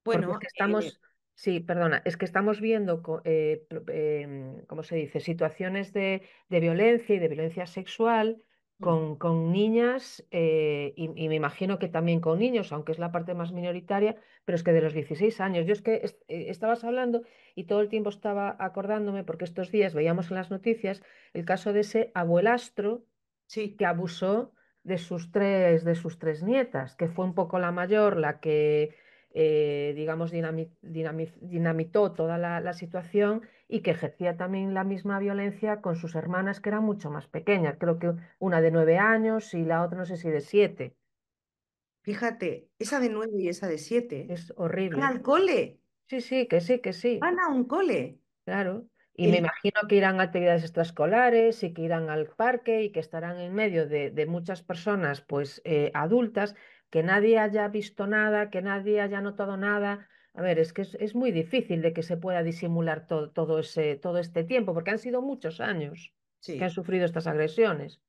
[SPEAKER 4] Porque es
[SPEAKER 2] Bueno,
[SPEAKER 4] que estamos, sí, perdona, es que estamos viendo, ¿cómo se dice?, situaciones de violencia y de violencia sexual con niñas y me imagino que también con niños, aunque es la parte más minoritaria, pero es que de los 16 años. Yo es que estabas hablando y todo el tiempo estaba acordándome, porque estos días veíamos en las noticias el caso de ese abuelastro
[SPEAKER 2] sí,
[SPEAKER 4] que abusó de sus tres nietas, que fue un poco la mayor la que, digamos, dinamitó toda la situación y que ejercía también la misma violencia con sus hermanas, que eran mucho más pequeñas, creo que una de 9 años y la otra no sé si de 7.
[SPEAKER 2] fíjate, esa de 9 y esa de 7
[SPEAKER 4] Es
[SPEAKER 2] van
[SPEAKER 4] horrible.
[SPEAKER 2] al cole,
[SPEAKER 4] Sí, sí, que sí, que sí.
[SPEAKER 2] van a un cole.
[SPEAKER 4] Claro, y me
[SPEAKER 2] El,
[SPEAKER 4] imagino que irán a actividades extraescolares y que irán al parque y que estarán en medio de muchas personas, pues adultas, que nadie haya visto nada, que nadie haya notado nada. A ver, es que es muy difícil de que se pueda disimular todo este tiempo, porque han sido muchos años que han
[SPEAKER 2] sí,
[SPEAKER 4] sufrido estas agresiones.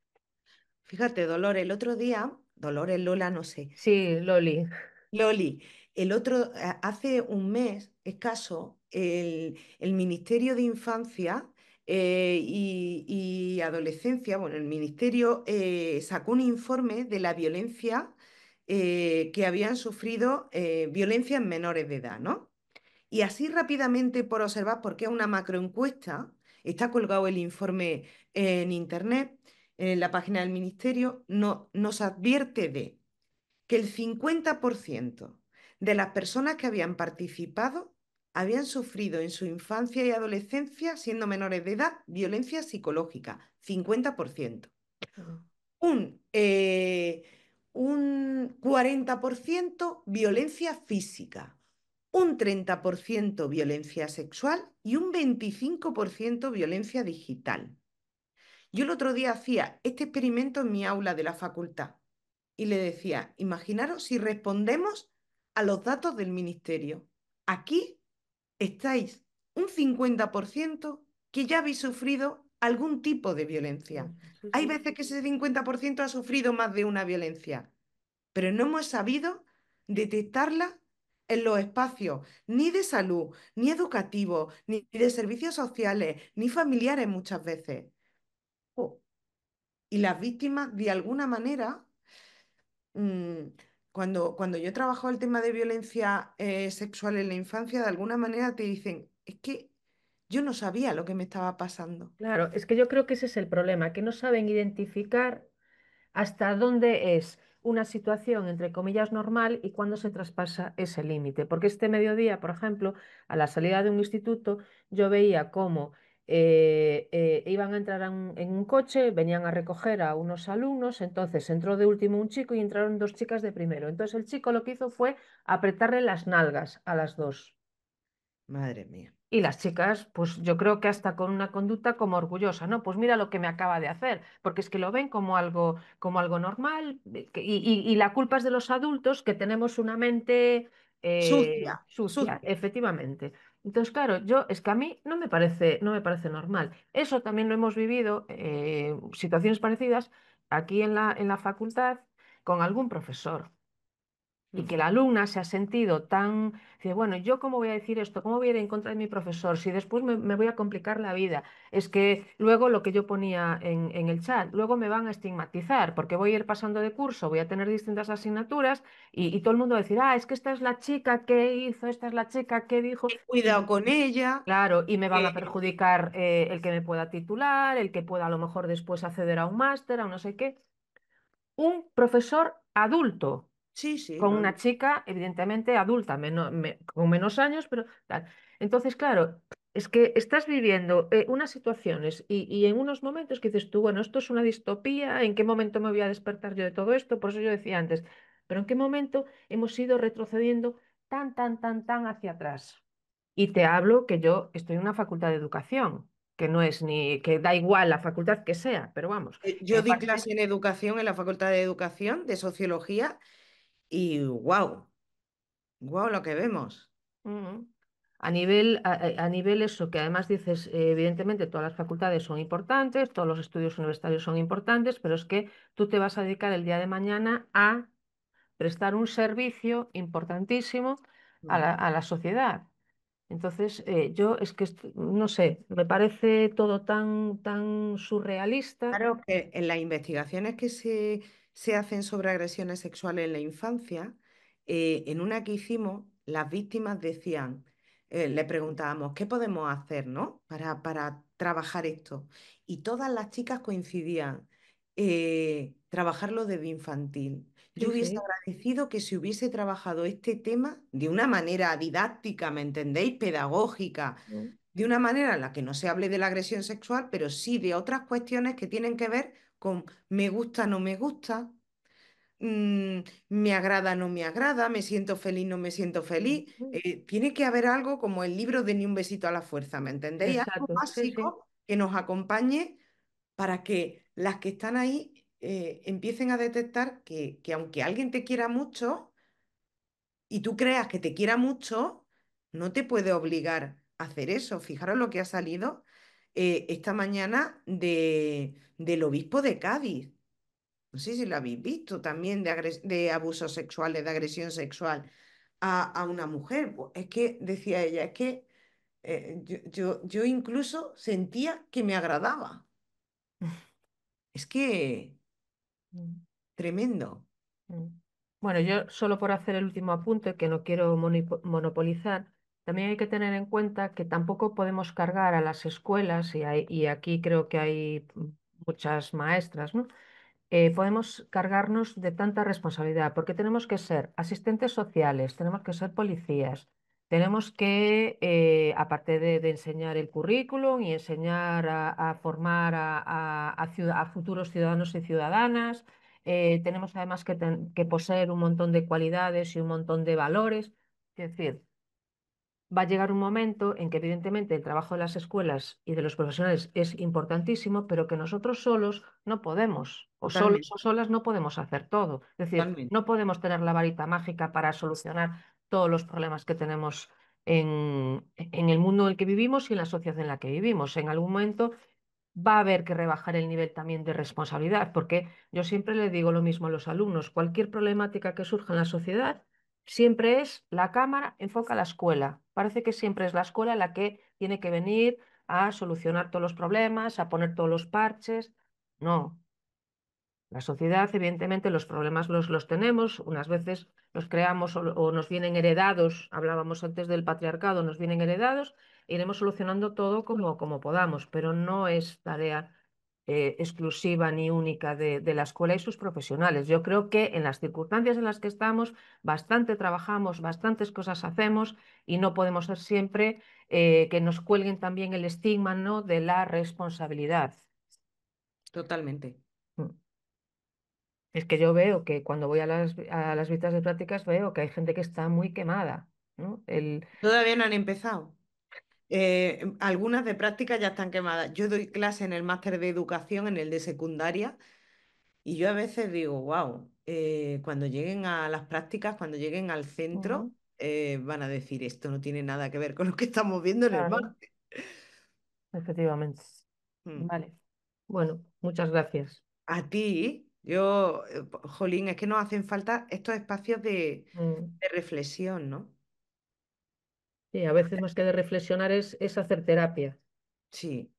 [SPEAKER 2] fíjate, Dolores, el otro día, Dolores, Lola, no sé,
[SPEAKER 4] Sí, Loli.
[SPEAKER 2] Loli, hace un mes escaso, el Ministerio de Infancia y Adolescencia, bueno, el Ministerio sacó un informe de la violencia que habían sufrido, violencia en menores de edad, ¿no? Y así rápidamente por observar, porque es una macroencuesta, está colgado el informe en internet, en la página del Ministerio, nos advierte de que el 50% de las personas que habían participado habían sufrido en su infancia y adolescencia, siendo menores de edad, violencia psicológica. 50%. Un, eh, un 40% violencia física, un 30% violencia sexual y un 25% violencia digital. Yo el otro día hacía este experimento en mi aula de la facultad y le decía, imaginaros si respondemos a los datos del ministerio. Aquí estáis un 50% que ya habéis sufrido algún tipo de violencia.
[SPEAKER 4] Sí,
[SPEAKER 2] Hay
[SPEAKER 4] sí.
[SPEAKER 2] veces que ese 50% ha sufrido más de una violencia, pero no hemos sabido detectarla en los espacios ni de salud, ni educativos, ni de servicios sociales, ni familiares muchas veces. Oh, y las víctimas, de alguna manera, mm, cuando yo trabajo el tema de violencia sexual en la infancia, de alguna manera te dicen, es que yo no sabía lo que me estaba pasando.
[SPEAKER 4] Claro, es que yo creo que ese es el problema, que no saben identificar hasta dónde es una situación, entre comillas, normal y cuándo se traspasa ese límite. Porque este mediodía, por ejemplo, a la salida de un instituto, yo veía cómo iban a entrar en un coche, venían a recoger a unos alumnos, entonces entró de último un chico y entraron dos chicas de primero. Entonces el chico lo que hizo fue apretarle las nalgas a las dos.
[SPEAKER 2] Madre mía.
[SPEAKER 4] Y las chicas, pues yo creo que hasta con una conducta como orgullosa, ¿no? Pues mira lo que me acaba de hacer, porque es que lo ven como algo normal y la culpa es de los adultos que tenemos una mente
[SPEAKER 2] Sucia,
[SPEAKER 4] sucia,
[SPEAKER 2] sucia.
[SPEAKER 4] efectivamente. Entonces, claro, es que a mí no me parece normal. Eso también lo hemos vivido, situaciones parecidas aquí en la facultad con algún profesor y
[SPEAKER 2] Mm.
[SPEAKER 4] que la alumna se ha sentido tan, dice, bueno, ¿yo cómo voy a decir esto? ¿Cómo voy a ir en contra de mi profesor? Si después me voy a complicar la vida. Es que luego lo que yo ponía en el chat, luego me van a estigmatizar porque voy a ir pasando de curso, voy a tener distintas asignaturas y todo el mundo va a decir, es que esta es la chica que hizo, esta es la chica que dijo.
[SPEAKER 2] Cuidado con ella.
[SPEAKER 4] Claro, y me van
[SPEAKER 2] eh,
[SPEAKER 4] a perjudicar el que me pueda titular, el que pueda a lo mejor después acceder a un máster, a un no sé qué. Un profesor adulto
[SPEAKER 2] sí, sí,
[SPEAKER 4] con
[SPEAKER 2] no,
[SPEAKER 4] una
[SPEAKER 2] no.
[SPEAKER 4] chica, evidentemente adulta, con menos años, pero tal. Entonces, claro, es que estás viviendo unas situaciones y en unos momentos que dices tú, bueno, esto es una distopía, ¿en qué momento me voy a despertar yo de todo esto? Por eso yo decía antes, pero ¿en qué momento hemos ido retrocediendo tan, tan, tan, tan hacia atrás? Y te hablo que yo estoy en una facultad de educación, que no es ni, que da igual la facultad que sea, pero vamos, que
[SPEAKER 2] Yo
[SPEAKER 4] me
[SPEAKER 2] di
[SPEAKER 4] parece.
[SPEAKER 2] clase en educación en la Facultad de Educación, de Sociología, y wow lo que vemos.
[SPEAKER 4] Ujú. A nivel eso, que además dices, evidentemente todas las facultades son importantes, todos los estudios universitarios son importantes, pero es que tú te vas a dedicar el día de mañana a prestar un servicio importantísimo a
[SPEAKER 2] Mm.
[SPEAKER 4] la sociedad. Entonces, yo es que, no sé, me parece todo tan, tan surrealista.
[SPEAKER 2] Claro que en las investigaciones que se hacen sobre agresiones sexuales en la infancia, en una que hicimos, las víctimas decían, le preguntábamos, ¿qué podemos hacer, ¿no? Para trabajar esto. Y todas las chicas coincidían, trabajarlo desde infantil. Yo
[SPEAKER 4] Sí,
[SPEAKER 2] hubiese
[SPEAKER 4] sí.
[SPEAKER 2] agradecido que se hubiese trabajado este tema de una manera didáctica, ¿me entendéis? Pedagógica,
[SPEAKER 4] Mm.
[SPEAKER 2] de una manera en la que no se hable de la agresión sexual, pero sí de otras cuestiones que tienen que ver con me gusta, no me gusta, mm, me agrada, no me agrada, me siento feliz, no me siento feliz.
[SPEAKER 4] Mm.
[SPEAKER 2] Tiene que haber algo como el libro de Ni un besito a la fuerza, ¿me entendéis? Algo
[SPEAKER 4] Exacto, sí, sí.
[SPEAKER 2] básico que nos acompañe para que las que están ahí empiecen a detectar que aunque alguien te quiera mucho, y tú creas que te quiera mucho, no te puede obligar a hacer eso. Fijaros lo que ha salido esta mañana del obispo de Cádiz. No sé si lo habéis visto también de abusos sexuales, de agresión sexual a una mujer. Pues es que, decía ella, es que yo incluso sentía que me agradaba. Es que
[SPEAKER 4] Mm.
[SPEAKER 2] tremendo.
[SPEAKER 4] Mm. Bueno, yo solo por hacer el último apunte, que no quiero monopolizar, también hay que tener en cuenta que tampoco podemos cargar a las escuelas, y aquí creo que hay muchas maestras, ¿no? Podemos cargarnos de tanta responsabilidad, porque tenemos que ser asistentes sociales, tenemos que ser policías, tenemos que, aparte de enseñar el currículum y enseñar a formar a futuros ciudadanos y ciudadanas, tenemos además que poseer un montón de cualidades y un montón de valores. Es decir, va a llegar un momento en que evidentemente el trabajo de las escuelas y de los profesionales es importantísimo, pero que nosotros solos no podemos, o solos
[SPEAKER 2] Totalmente,
[SPEAKER 4] o solas no podemos hacer todo. Es decir,
[SPEAKER 2] totalmente.
[SPEAKER 4] no podemos tener la varita mágica para solucionar todos los problemas que tenemos en el mundo en el que vivimos y en la sociedad en la que vivimos. En algún momento va a haber que rebajar el nivel también de responsabilidad, porque yo siempre le digo lo mismo a los alumnos, cualquier problemática que surja en la sociedad, siempre es la cámara enfoca a la escuela. Parece que siempre es la escuela la que tiene que venir a solucionar todos los problemas, a poner todos los parches. No, La sociedad, evidentemente, los problemas los tenemos, unas veces los creamos o nos vienen heredados, hablábamos antes del patriarcado, nos vienen heredados, e iremos solucionando todo como podamos, pero no es tarea exclusiva ni única de la escuela y sus profesionales. Yo creo que en las circunstancias en las que estamos, bastante trabajamos, bastantes cosas hacemos y no podemos ser siempre que nos cuelguen también el estigma, ¿no?, de la responsabilidad.
[SPEAKER 2] Totalmente.
[SPEAKER 4] Mm. Es que yo veo que cuando voy a las visitas de prácticas veo que hay gente que está muy quemada, ¿no?
[SPEAKER 2] Todavía no han empezado. Algunas de práctica ya están quemadas. Yo doy clase en el máster de educación, en el de secundaria, y yo a veces digo, wow, cuando lleguen a las prácticas, cuando lleguen al
[SPEAKER 4] Ujú.
[SPEAKER 2] centro, van a decir, esto no tiene nada que ver con lo que estamos viendo en el
[SPEAKER 4] Claro,
[SPEAKER 2] máster.
[SPEAKER 4] efectivamente.
[SPEAKER 2] Mm.
[SPEAKER 4] Vale. Bueno, muchas gracias.
[SPEAKER 2] A ti, jolín, es que nos hacen falta estos espacios
[SPEAKER 4] Mm.
[SPEAKER 2] de reflexión, ¿no?
[SPEAKER 4] Sí, a veces más que de reflexionar es hacer terapia.
[SPEAKER 2] Sí.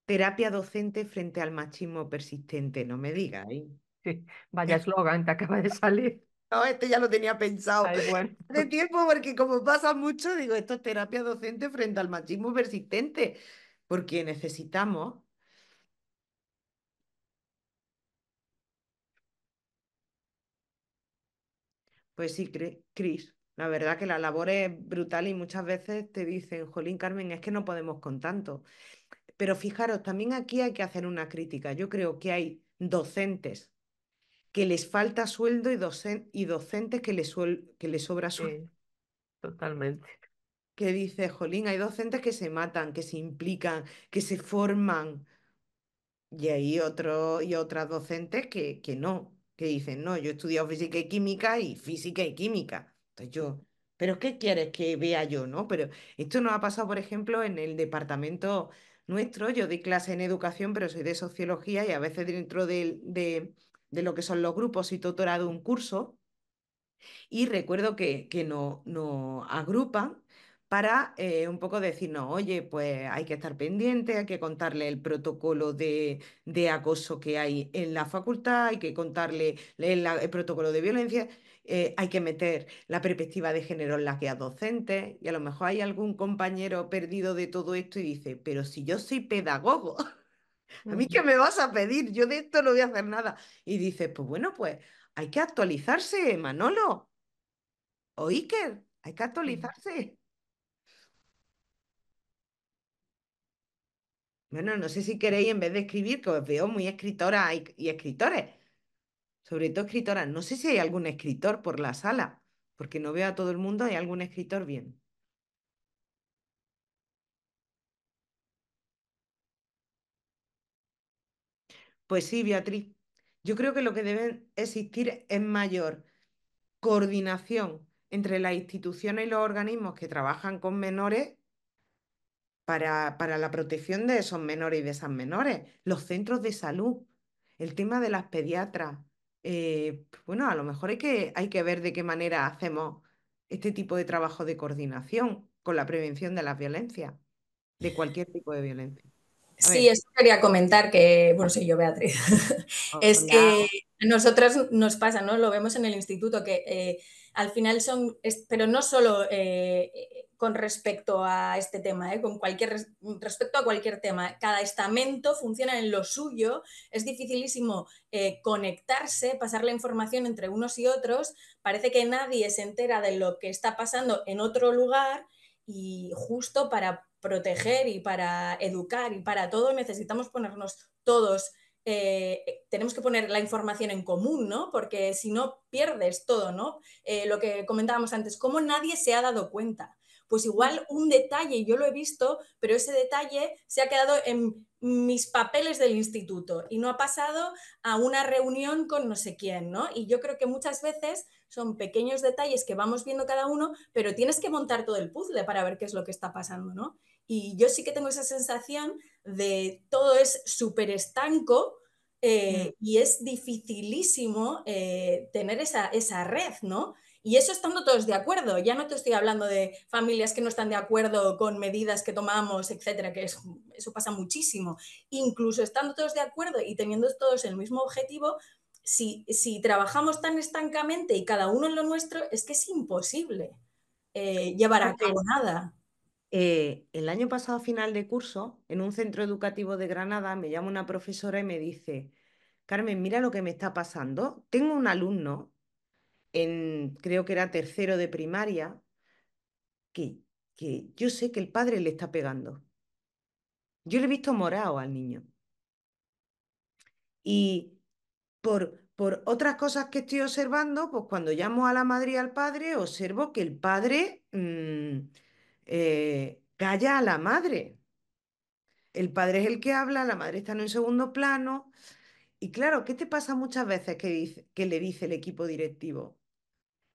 [SPEAKER 2] Terapia docente frente al machismo persistente, no me digas, ¿eh?
[SPEAKER 4] Sí, vaya eslogan que acaba de salir.
[SPEAKER 2] No, este ya lo tenía pensado
[SPEAKER 4] Ay, bueno.
[SPEAKER 2] de tiempo, porque como pasa mucho, digo, esto es terapia docente frente al machismo persistente, porque necesitamos, pues sí, Cris, la verdad que la labor es brutal y muchas veces te dicen, jolín, Carmen, es que no podemos con tanto. Pero fijaros, también aquí hay que hacer una crítica. Yo creo que hay docentes que les falta sueldo y docentes que les sobra sueldo.
[SPEAKER 4] Sí, totalmente.
[SPEAKER 2] Que dice, jolín, hay docentes que se matan, que se implican, que se forman. Y hay otros y otras docentes que no, que dicen, no, yo he estudiado física y química y física y química. Entonces yo, ¿pero qué quieres que vea yo, no? Pero esto nos ha pasado, por ejemplo, en el departamento nuestro. Yo doy clase en educación, pero soy de sociología y a veces dentro de lo que son los grupos y tutorado un curso. Y recuerdo que nos agrupan para un poco decirnos, oye, pues hay que estar pendiente, hay que contarle el protocolo de acoso que hay en la facultad, hay que contarle el protocolo de violencia, hay que meter la perspectiva de género en las guías docentes, y a lo mejor hay algún compañero perdido de todo esto y dice, pero si yo soy pedagogo, ¿a mí qué
[SPEAKER 4] Ujú.
[SPEAKER 2] me vas a pedir? Yo de esto no voy a hacer nada. Y dices, pues bueno, pues hay que actualizarse, Manolo. O Iker, hay que
[SPEAKER 4] Mm.
[SPEAKER 2] actualizarse. Bueno, no sé si queréis, en vez de escribir, que os veo muy escritoras y escritores, sobre todo escritoras. No sé si hay algún escritor por la sala, porque no veo a todo el mundo. ¿Hay algún escritor bien? Pues sí, Beatriz. Yo creo que lo que debe existir es mayor coordinación entre las instituciones y los organismos que trabajan con menores para la protección de esos menores y de esas menores, los centros de salud, el tema de las pediatras. Bueno, a lo mejor hay que ver de qué manera hacemos este tipo de trabajo de coordinación con la prevención de las violencias, de cualquier tipo de violencia. A
[SPEAKER 5] Sí,
[SPEAKER 2] ver,
[SPEAKER 5] eso quería comentar que, bueno, soy yo, Beatriz. Es
[SPEAKER 2] hola.
[SPEAKER 5] que a nosotras nos pasa, ¿no? Lo vemos en el instituto, que al final pero no solo con respecto a este tema, con respecto a cualquier tema. Cada estamento funciona en lo suyo, es dificilísimo conectarse, pasar la información entre unos y otros, parece que nadie se entera de lo que está pasando en otro lugar y justo para proteger y para educar y para todo necesitamos ponernos todos, tenemos que poner la información en común, ¿no? Porque si no pierdes todo, ¿no? Lo que comentábamos antes, cómo nadie se ha dado cuenta. Pues igual un detalle, yo lo he visto, pero ese detalle se ha quedado en mis papeles del instituto y no ha pasado a una reunión con no sé quién, ¿no? Y yo creo que muchas veces son pequeños detalles que vamos viendo cada uno, pero tienes que montar todo el puzzle para ver qué es lo que está pasando, ¿no? Y yo sí que tengo esa sensación de todo es súper estanco
[SPEAKER 2] Mm,
[SPEAKER 5] y es dificilísimo tener esa red, ¿no? Y eso estando todos de acuerdo. Ya no te estoy hablando de familias que no están de acuerdo con medidas que tomamos, etcétera, que eso pasa muchísimo. Incluso estando todos de acuerdo y teniendo todos el mismo objetivo, si trabajamos tan estancamente y cada uno en lo nuestro, es que es imposible llevar a cabo nada.
[SPEAKER 2] El año pasado, a final de curso, en un centro educativo de Granada, me llama una profesora y me dice, Carmen, mira lo que me está pasando. Tengo un alumno creo que era tercero de primaria, que, que yo sé que el padre le está pegando. Yo le he visto morado al niño. Y por otras cosas que estoy observando, pues cuando llamo a la madre y al padre, observo que el padre calla a la madre. El padre es el que habla, la madre está en un segundo plano. Y claro, ¿qué te pasa muchas veces que le dice el equipo directivo?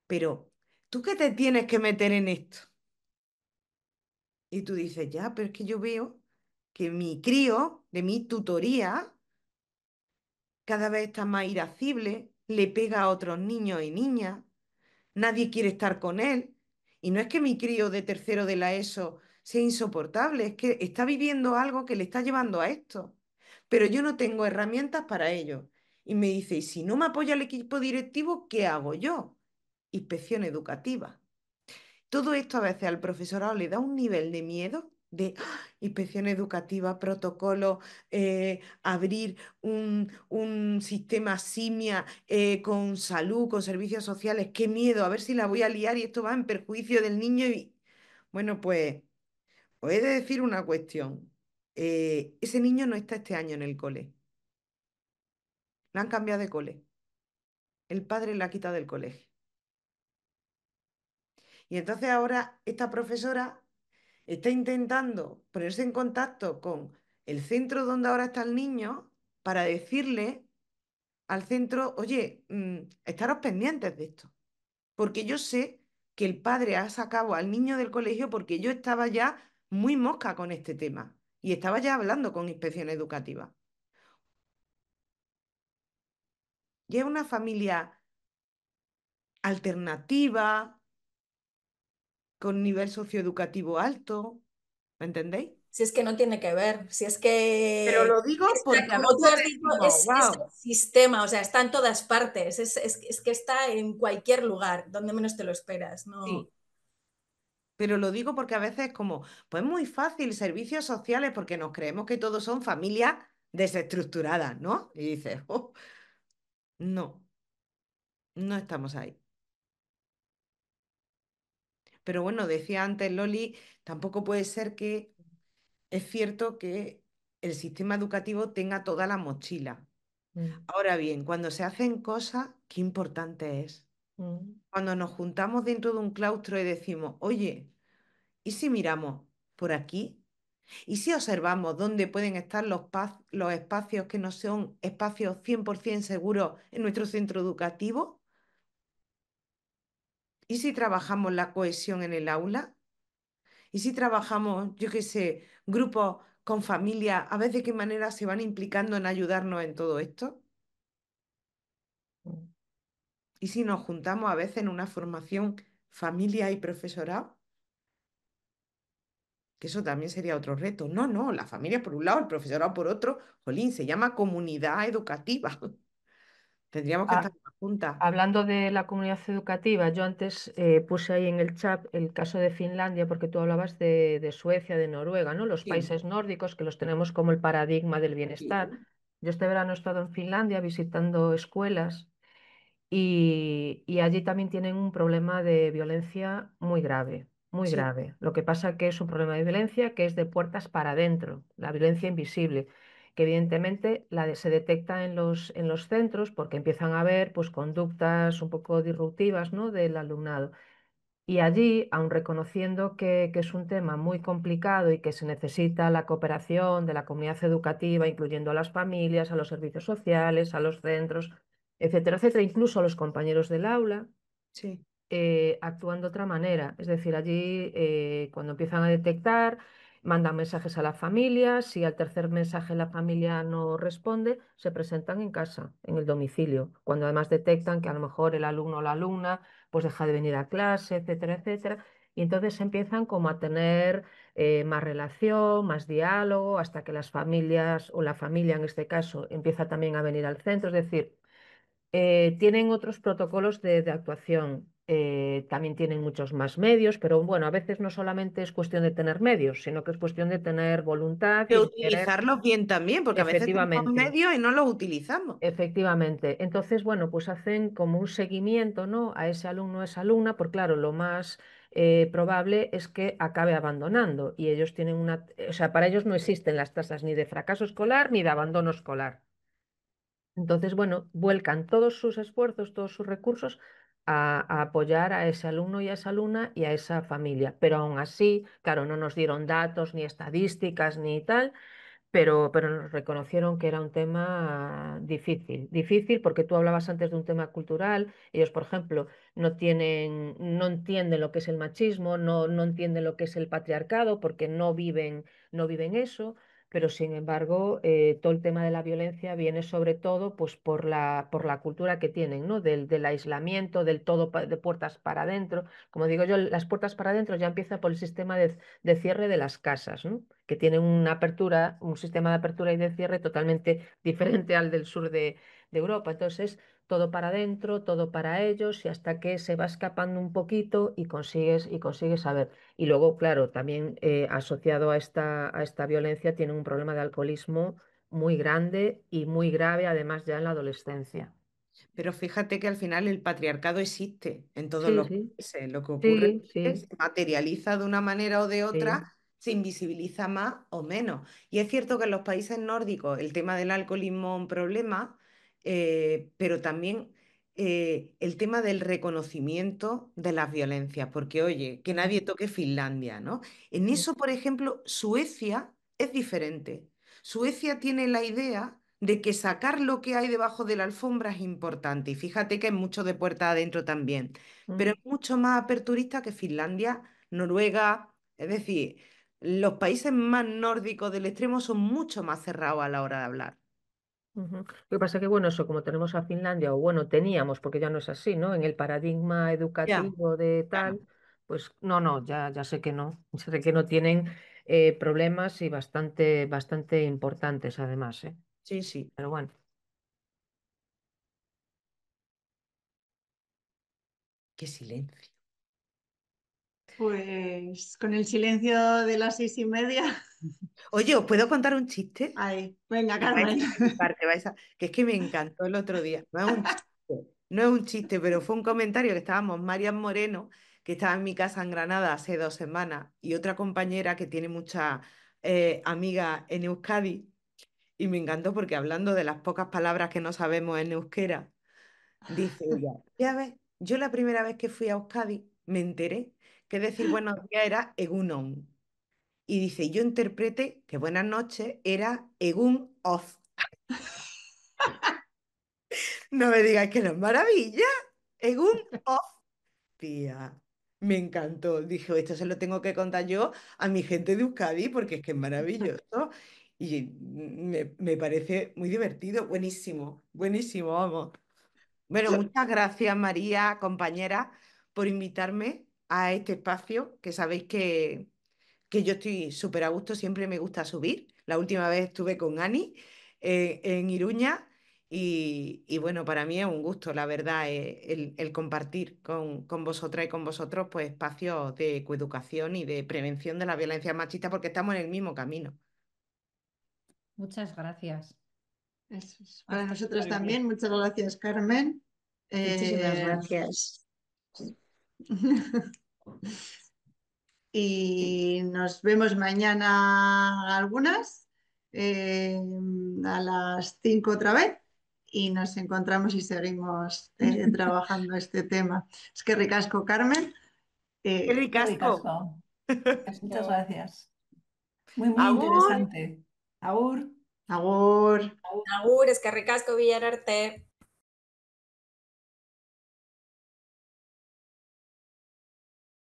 [SPEAKER 2] Pero, ¿tú qué te tienes que meter en esto? Y tú dices, ya, pero es que yo veo que mi crío de mi tutoría cada vez está más irascible, le pega a otros niños y niñas, nadie quiere estar con él. Y no es que mi crío de tercero de la ESO sea insoportable, es que está viviendo algo que le está llevando a esto. Pero yo no tengo herramientas para ello. Y me dice, y si no me apoya el equipo directivo, ¿qué hago yo? Inspección educativa. Todo esto a veces al profesorado le da un nivel de miedo de inspección educativa, protocolo, abrir un sistema simia con salud, con servicios sociales. Qué miedo, a ver si la voy a liar y esto va en perjuicio del niño. Bueno, pues os he de decir una cuestión. Ese niño no está este año en el cole. Le han cambiado de cole. El padre le ha quitado del colegio. Y entonces ahora esta profesora está intentando ponerse en contacto con el centro donde ahora está el niño para decirle al centro, oye, estaros pendientes de esto, porque yo sé que el padre ha sacado al niño del colegio porque yo estaba ya muy mosca con este tema y estaba ya hablando con inspección educativa. Y es una familia alternativa, con nivel socioeducativo alto, ¿me entendéis?
[SPEAKER 5] Si es que no tiene que ver, si es
[SPEAKER 2] Pero
[SPEAKER 5] que
[SPEAKER 2] lo digo
[SPEAKER 5] está,
[SPEAKER 2] porque a
[SPEAKER 5] como tú
[SPEAKER 2] veces
[SPEAKER 5] has dicho,
[SPEAKER 2] decimos,
[SPEAKER 5] es
[SPEAKER 2] wow.
[SPEAKER 5] el sistema, o sea, está en todas partes, es que está en cualquier lugar, donde menos te lo esperas, ¿no?
[SPEAKER 2] Sí, pero lo digo porque a veces es como, pues muy fácil, servicios sociales, porque nos creemos que todos son familias desestructuradas, ¿no? Y dices, "Oh, no, no estamos ahí". Pero bueno, decía antes Loli, tampoco puede ser que es cierto que el sistema educativo tenga toda la mochila.
[SPEAKER 4] Mm,
[SPEAKER 2] Ahora bien, cuando se hacen cosas, qué importante es.
[SPEAKER 4] mm,
[SPEAKER 2] Cuando nos juntamos dentro de un claustro y decimos, oye, ¿y si miramos por aquí? ¿Y si observamos dónde pueden estar los espacios que no son espacios 100% seguros en nuestro centro educativo? ¿Y si trabajamos la cohesión en el aula? ¿Y si trabajamos, yo qué sé, grupos con familias, a ver de qué manera se van implicando en ayudarnos en todo esto?
[SPEAKER 4] mm.
[SPEAKER 2] ¿Y si nos juntamos a veces en una formación familia y profesorado? Que eso también sería otro reto. No, no, la familia por un lado, el profesorado por otro. Jolín, se llama comunidad educativa. Tendríamos que estar
[SPEAKER 4] Ah,
[SPEAKER 2] juntas.
[SPEAKER 4] hablando de la comunidad educativa, yo antes puse ahí en el chat el caso de Finlandia, porque tú hablabas de Suecia, de Noruega, ¿no? Los
[SPEAKER 2] Sí.
[SPEAKER 4] países nórdicos que los tenemos como el paradigma del bienestar. Yo este verano he estado en Finlandia visitando escuelas y allí también tienen un problema de violencia muy grave, muy
[SPEAKER 2] Sí,
[SPEAKER 4] grave. Lo que pasa que es un problema de violencia que es de puertas para adentro, la violencia invisible, que evidentemente se detecta en los centros porque empiezan a haber pues, conductas un poco disruptivas, ¿no? del alumnado. Y allí, aun reconociendo que es un tema muy complicado y que se necesita la cooperación de la comunidad educativa, incluyendo a las familias, a los servicios sociales, a los centros, etcétera, etcétera, incluso a los compañeros del aula,
[SPEAKER 2] sí,
[SPEAKER 4] actúan de otra manera. Es decir, allí cuando empiezan a detectar mandan mensajes a la familia, si al tercer mensaje la familia no responde, se presentan en casa, en el domicilio, cuando además detectan que a lo mejor el alumno o la alumna pues deja de venir a clase, etcétera, etcétera. Y entonces empiezan como a tener más relación, más diálogo, hasta que las familias o la familia en este caso empieza también a venir al centro. Es decir, tienen otros protocolos de actuación. También tienen muchos más medios, pero bueno, a veces no solamente es cuestión de tener medios, sino que es cuestión de tener voluntad y
[SPEAKER 2] Pero
[SPEAKER 4] de querer,
[SPEAKER 2] utilizarlos bien también, porque a veces tenemos
[SPEAKER 4] efectivamente.
[SPEAKER 2] medios y no los utilizamos.
[SPEAKER 4] Efectivamente. Entonces, bueno, pues hacen como un seguimiento, ¿no? A ese alumno o esa alumna, porque claro, lo más probable es que acabe abandonando y ellos tienen una, o sea, para ellos no existen las tasas ni de fracaso escolar ni de abandono escolar. Entonces, bueno, vuelcan todos sus esfuerzos, todos sus recursos a apoyar a ese alumno y a esa alumna y a esa familia. Pero aún así, claro, no nos dieron datos ni estadísticas ni tal, pero nos reconocieron que era un tema difícil. Difícil porque tú hablabas antes de un tema cultural. Ellos, por ejemplo, no entienden lo que es el machismo, no entienden lo que es el patriarcado porque no viven eso. Pero sin embargo, todo el tema de la violencia viene sobre todo pues, por la cultura que tienen, ¿no? Del aislamiento, del todo de puertas para adentro. Como digo yo, las puertas para adentro ya empieza por el sistema de cierre de las casas, ¿no? Que tienen una apertura, un sistema de apertura y de cierre totalmente diferente al del sur de Europa. Entonces, todo para adentro, todo para ellos, y hasta que se va escapando un poquito y consigues saber. Y luego, claro, también asociado a esta violencia tienen un problema de alcoholismo muy grande y muy grave, además ya en la adolescencia.
[SPEAKER 2] Pero fíjate que al final el patriarcado existe en todos
[SPEAKER 4] Sí,
[SPEAKER 2] los
[SPEAKER 4] sí,
[SPEAKER 2] países. Lo que ocurre
[SPEAKER 4] sí,
[SPEAKER 2] es
[SPEAKER 4] sí,
[SPEAKER 2] que se materializa de una manera o de
[SPEAKER 4] sí.
[SPEAKER 2] otra, se invisibiliza más o menos. Y es cierto que en los países nórdicos el tema del alcoholismo es un problema, pero también el tema del reconocimiento de las violencias. Porque, oye, que nadie toque Finlandia, ¿no? En
[SPEAKER 4] Mm,
[SPEAKER 2] eso, por ejemplo, Suecia es diferente. Suecia tiene la idea de que sacar lo que hay debajo de la alfombra es importante. Y fíjate que es mucho de puerta adentro también, pero
[SPEAKER 4] mm.
[SPEAKER 2] es mucho más aperturista que Finlandia, Noruega, es decir, los países más nórdicos del extremo son mucho más cerrados a la hora de hablar.
[SPEAKER 4] Ujú. Lo que pasa que, bueno, eso como tenemos a Finlandia, o bueno, teníamos, porque ya no es así, ¿no? En el paradigma
[SPEAKER 2] Ya,
[SPEAKER 4] educativo de
[SPEAKER 2] claro.
[SPEAKER 4] tal, pues no, no, ya sé que no, ya sé que no tienen problemas y bastante importantes además, ¿eh?
[SPEAKER 2] Sí, sí.
[SPEAKER 4] Pero bueno,
[SPEAKER 2] Qué silencio.
[SPEAKER 1] Pues con el silencio de las 6:30.
[SPEAKER 2] Oye, ¿os puedo contar un chiste?
[SPEAKER 1] Ay, venga,
[SPEAKER 2] Que vais
[SPEAKER 1] Carmen.
[SPEAKER 2] a flipar, que es que me encantó el otro día. No es un chiste, no es un chiste, pero fue un comentario que estábamos Marian Moreno, que estaba en mi casa en Granada hace 2 semanas, y otra compañera que tiene muchas amigas en Euskadi, y me encantó porque hablando de las pocas palabras que no sabemos en euskera, dice ella, ya ves, yo la primera vez que fui a Euskadi me enteré que decir buenos días era egunon. Y dice, yo interpreté que buenas noches era egun oz. No me digas que no es maravilla. En un off, tía. Me encantó. Dije, esto se lo tengo que contar yo a mi gente de Euskadi porque es que es maravilloso. Y me parece muy divertido. Buenísimo, buenísimo, vamos. Bueno, muchas gracias, María, compañera, por invitarme a este espacio, que sabéis que yo estoy súper a gusto, siempre me gusta subir. La última vez estuve con Ani en Iruña y bueno, para mí es un gusto, la verdad, el compartir con vosotras y con vosotros pues espacios de coeducación y de prevención de la violencia machista porque estamos en el mismo camino.
[SPEAKER 6] Muchas gracias.
[SPEAKER 1] Eso es.
[SPEAKER 6] Ha
[SPEAKER 1] Para
[SPEAKER 6] estado
[SPEAKER 1] nosotros
[SPEAKER 6] muy bien.
[SPEAKER 1] también, muchas gracias, Carmen.
[SPEAKER 6] Muchísimas
[SPEAKER 1] Eh,
[SPEAKER 6] gracias.
[SPEAKER 1] y nos vemos mañana algunas, a las 5 otra vez, y nos encontramos y seguimos trabajando este tema. Es que ricasco, Carmen.
[SPEAKER 2] ¡Qué
[SPEAKER 1] Eh,
[SPEAKER 6] Qué
[SPEAKER 2] ricasco!
[SPEAKER 6] ricasco. Muchas gracias. Muy, muy
[SPEAKER 2] ¡Agur!
[SPEAKER 6] interesante. Agur.
[SPEAKER 1] Agur.
[SPEAKER 5] Agur, eskerrik asko Villar Arte.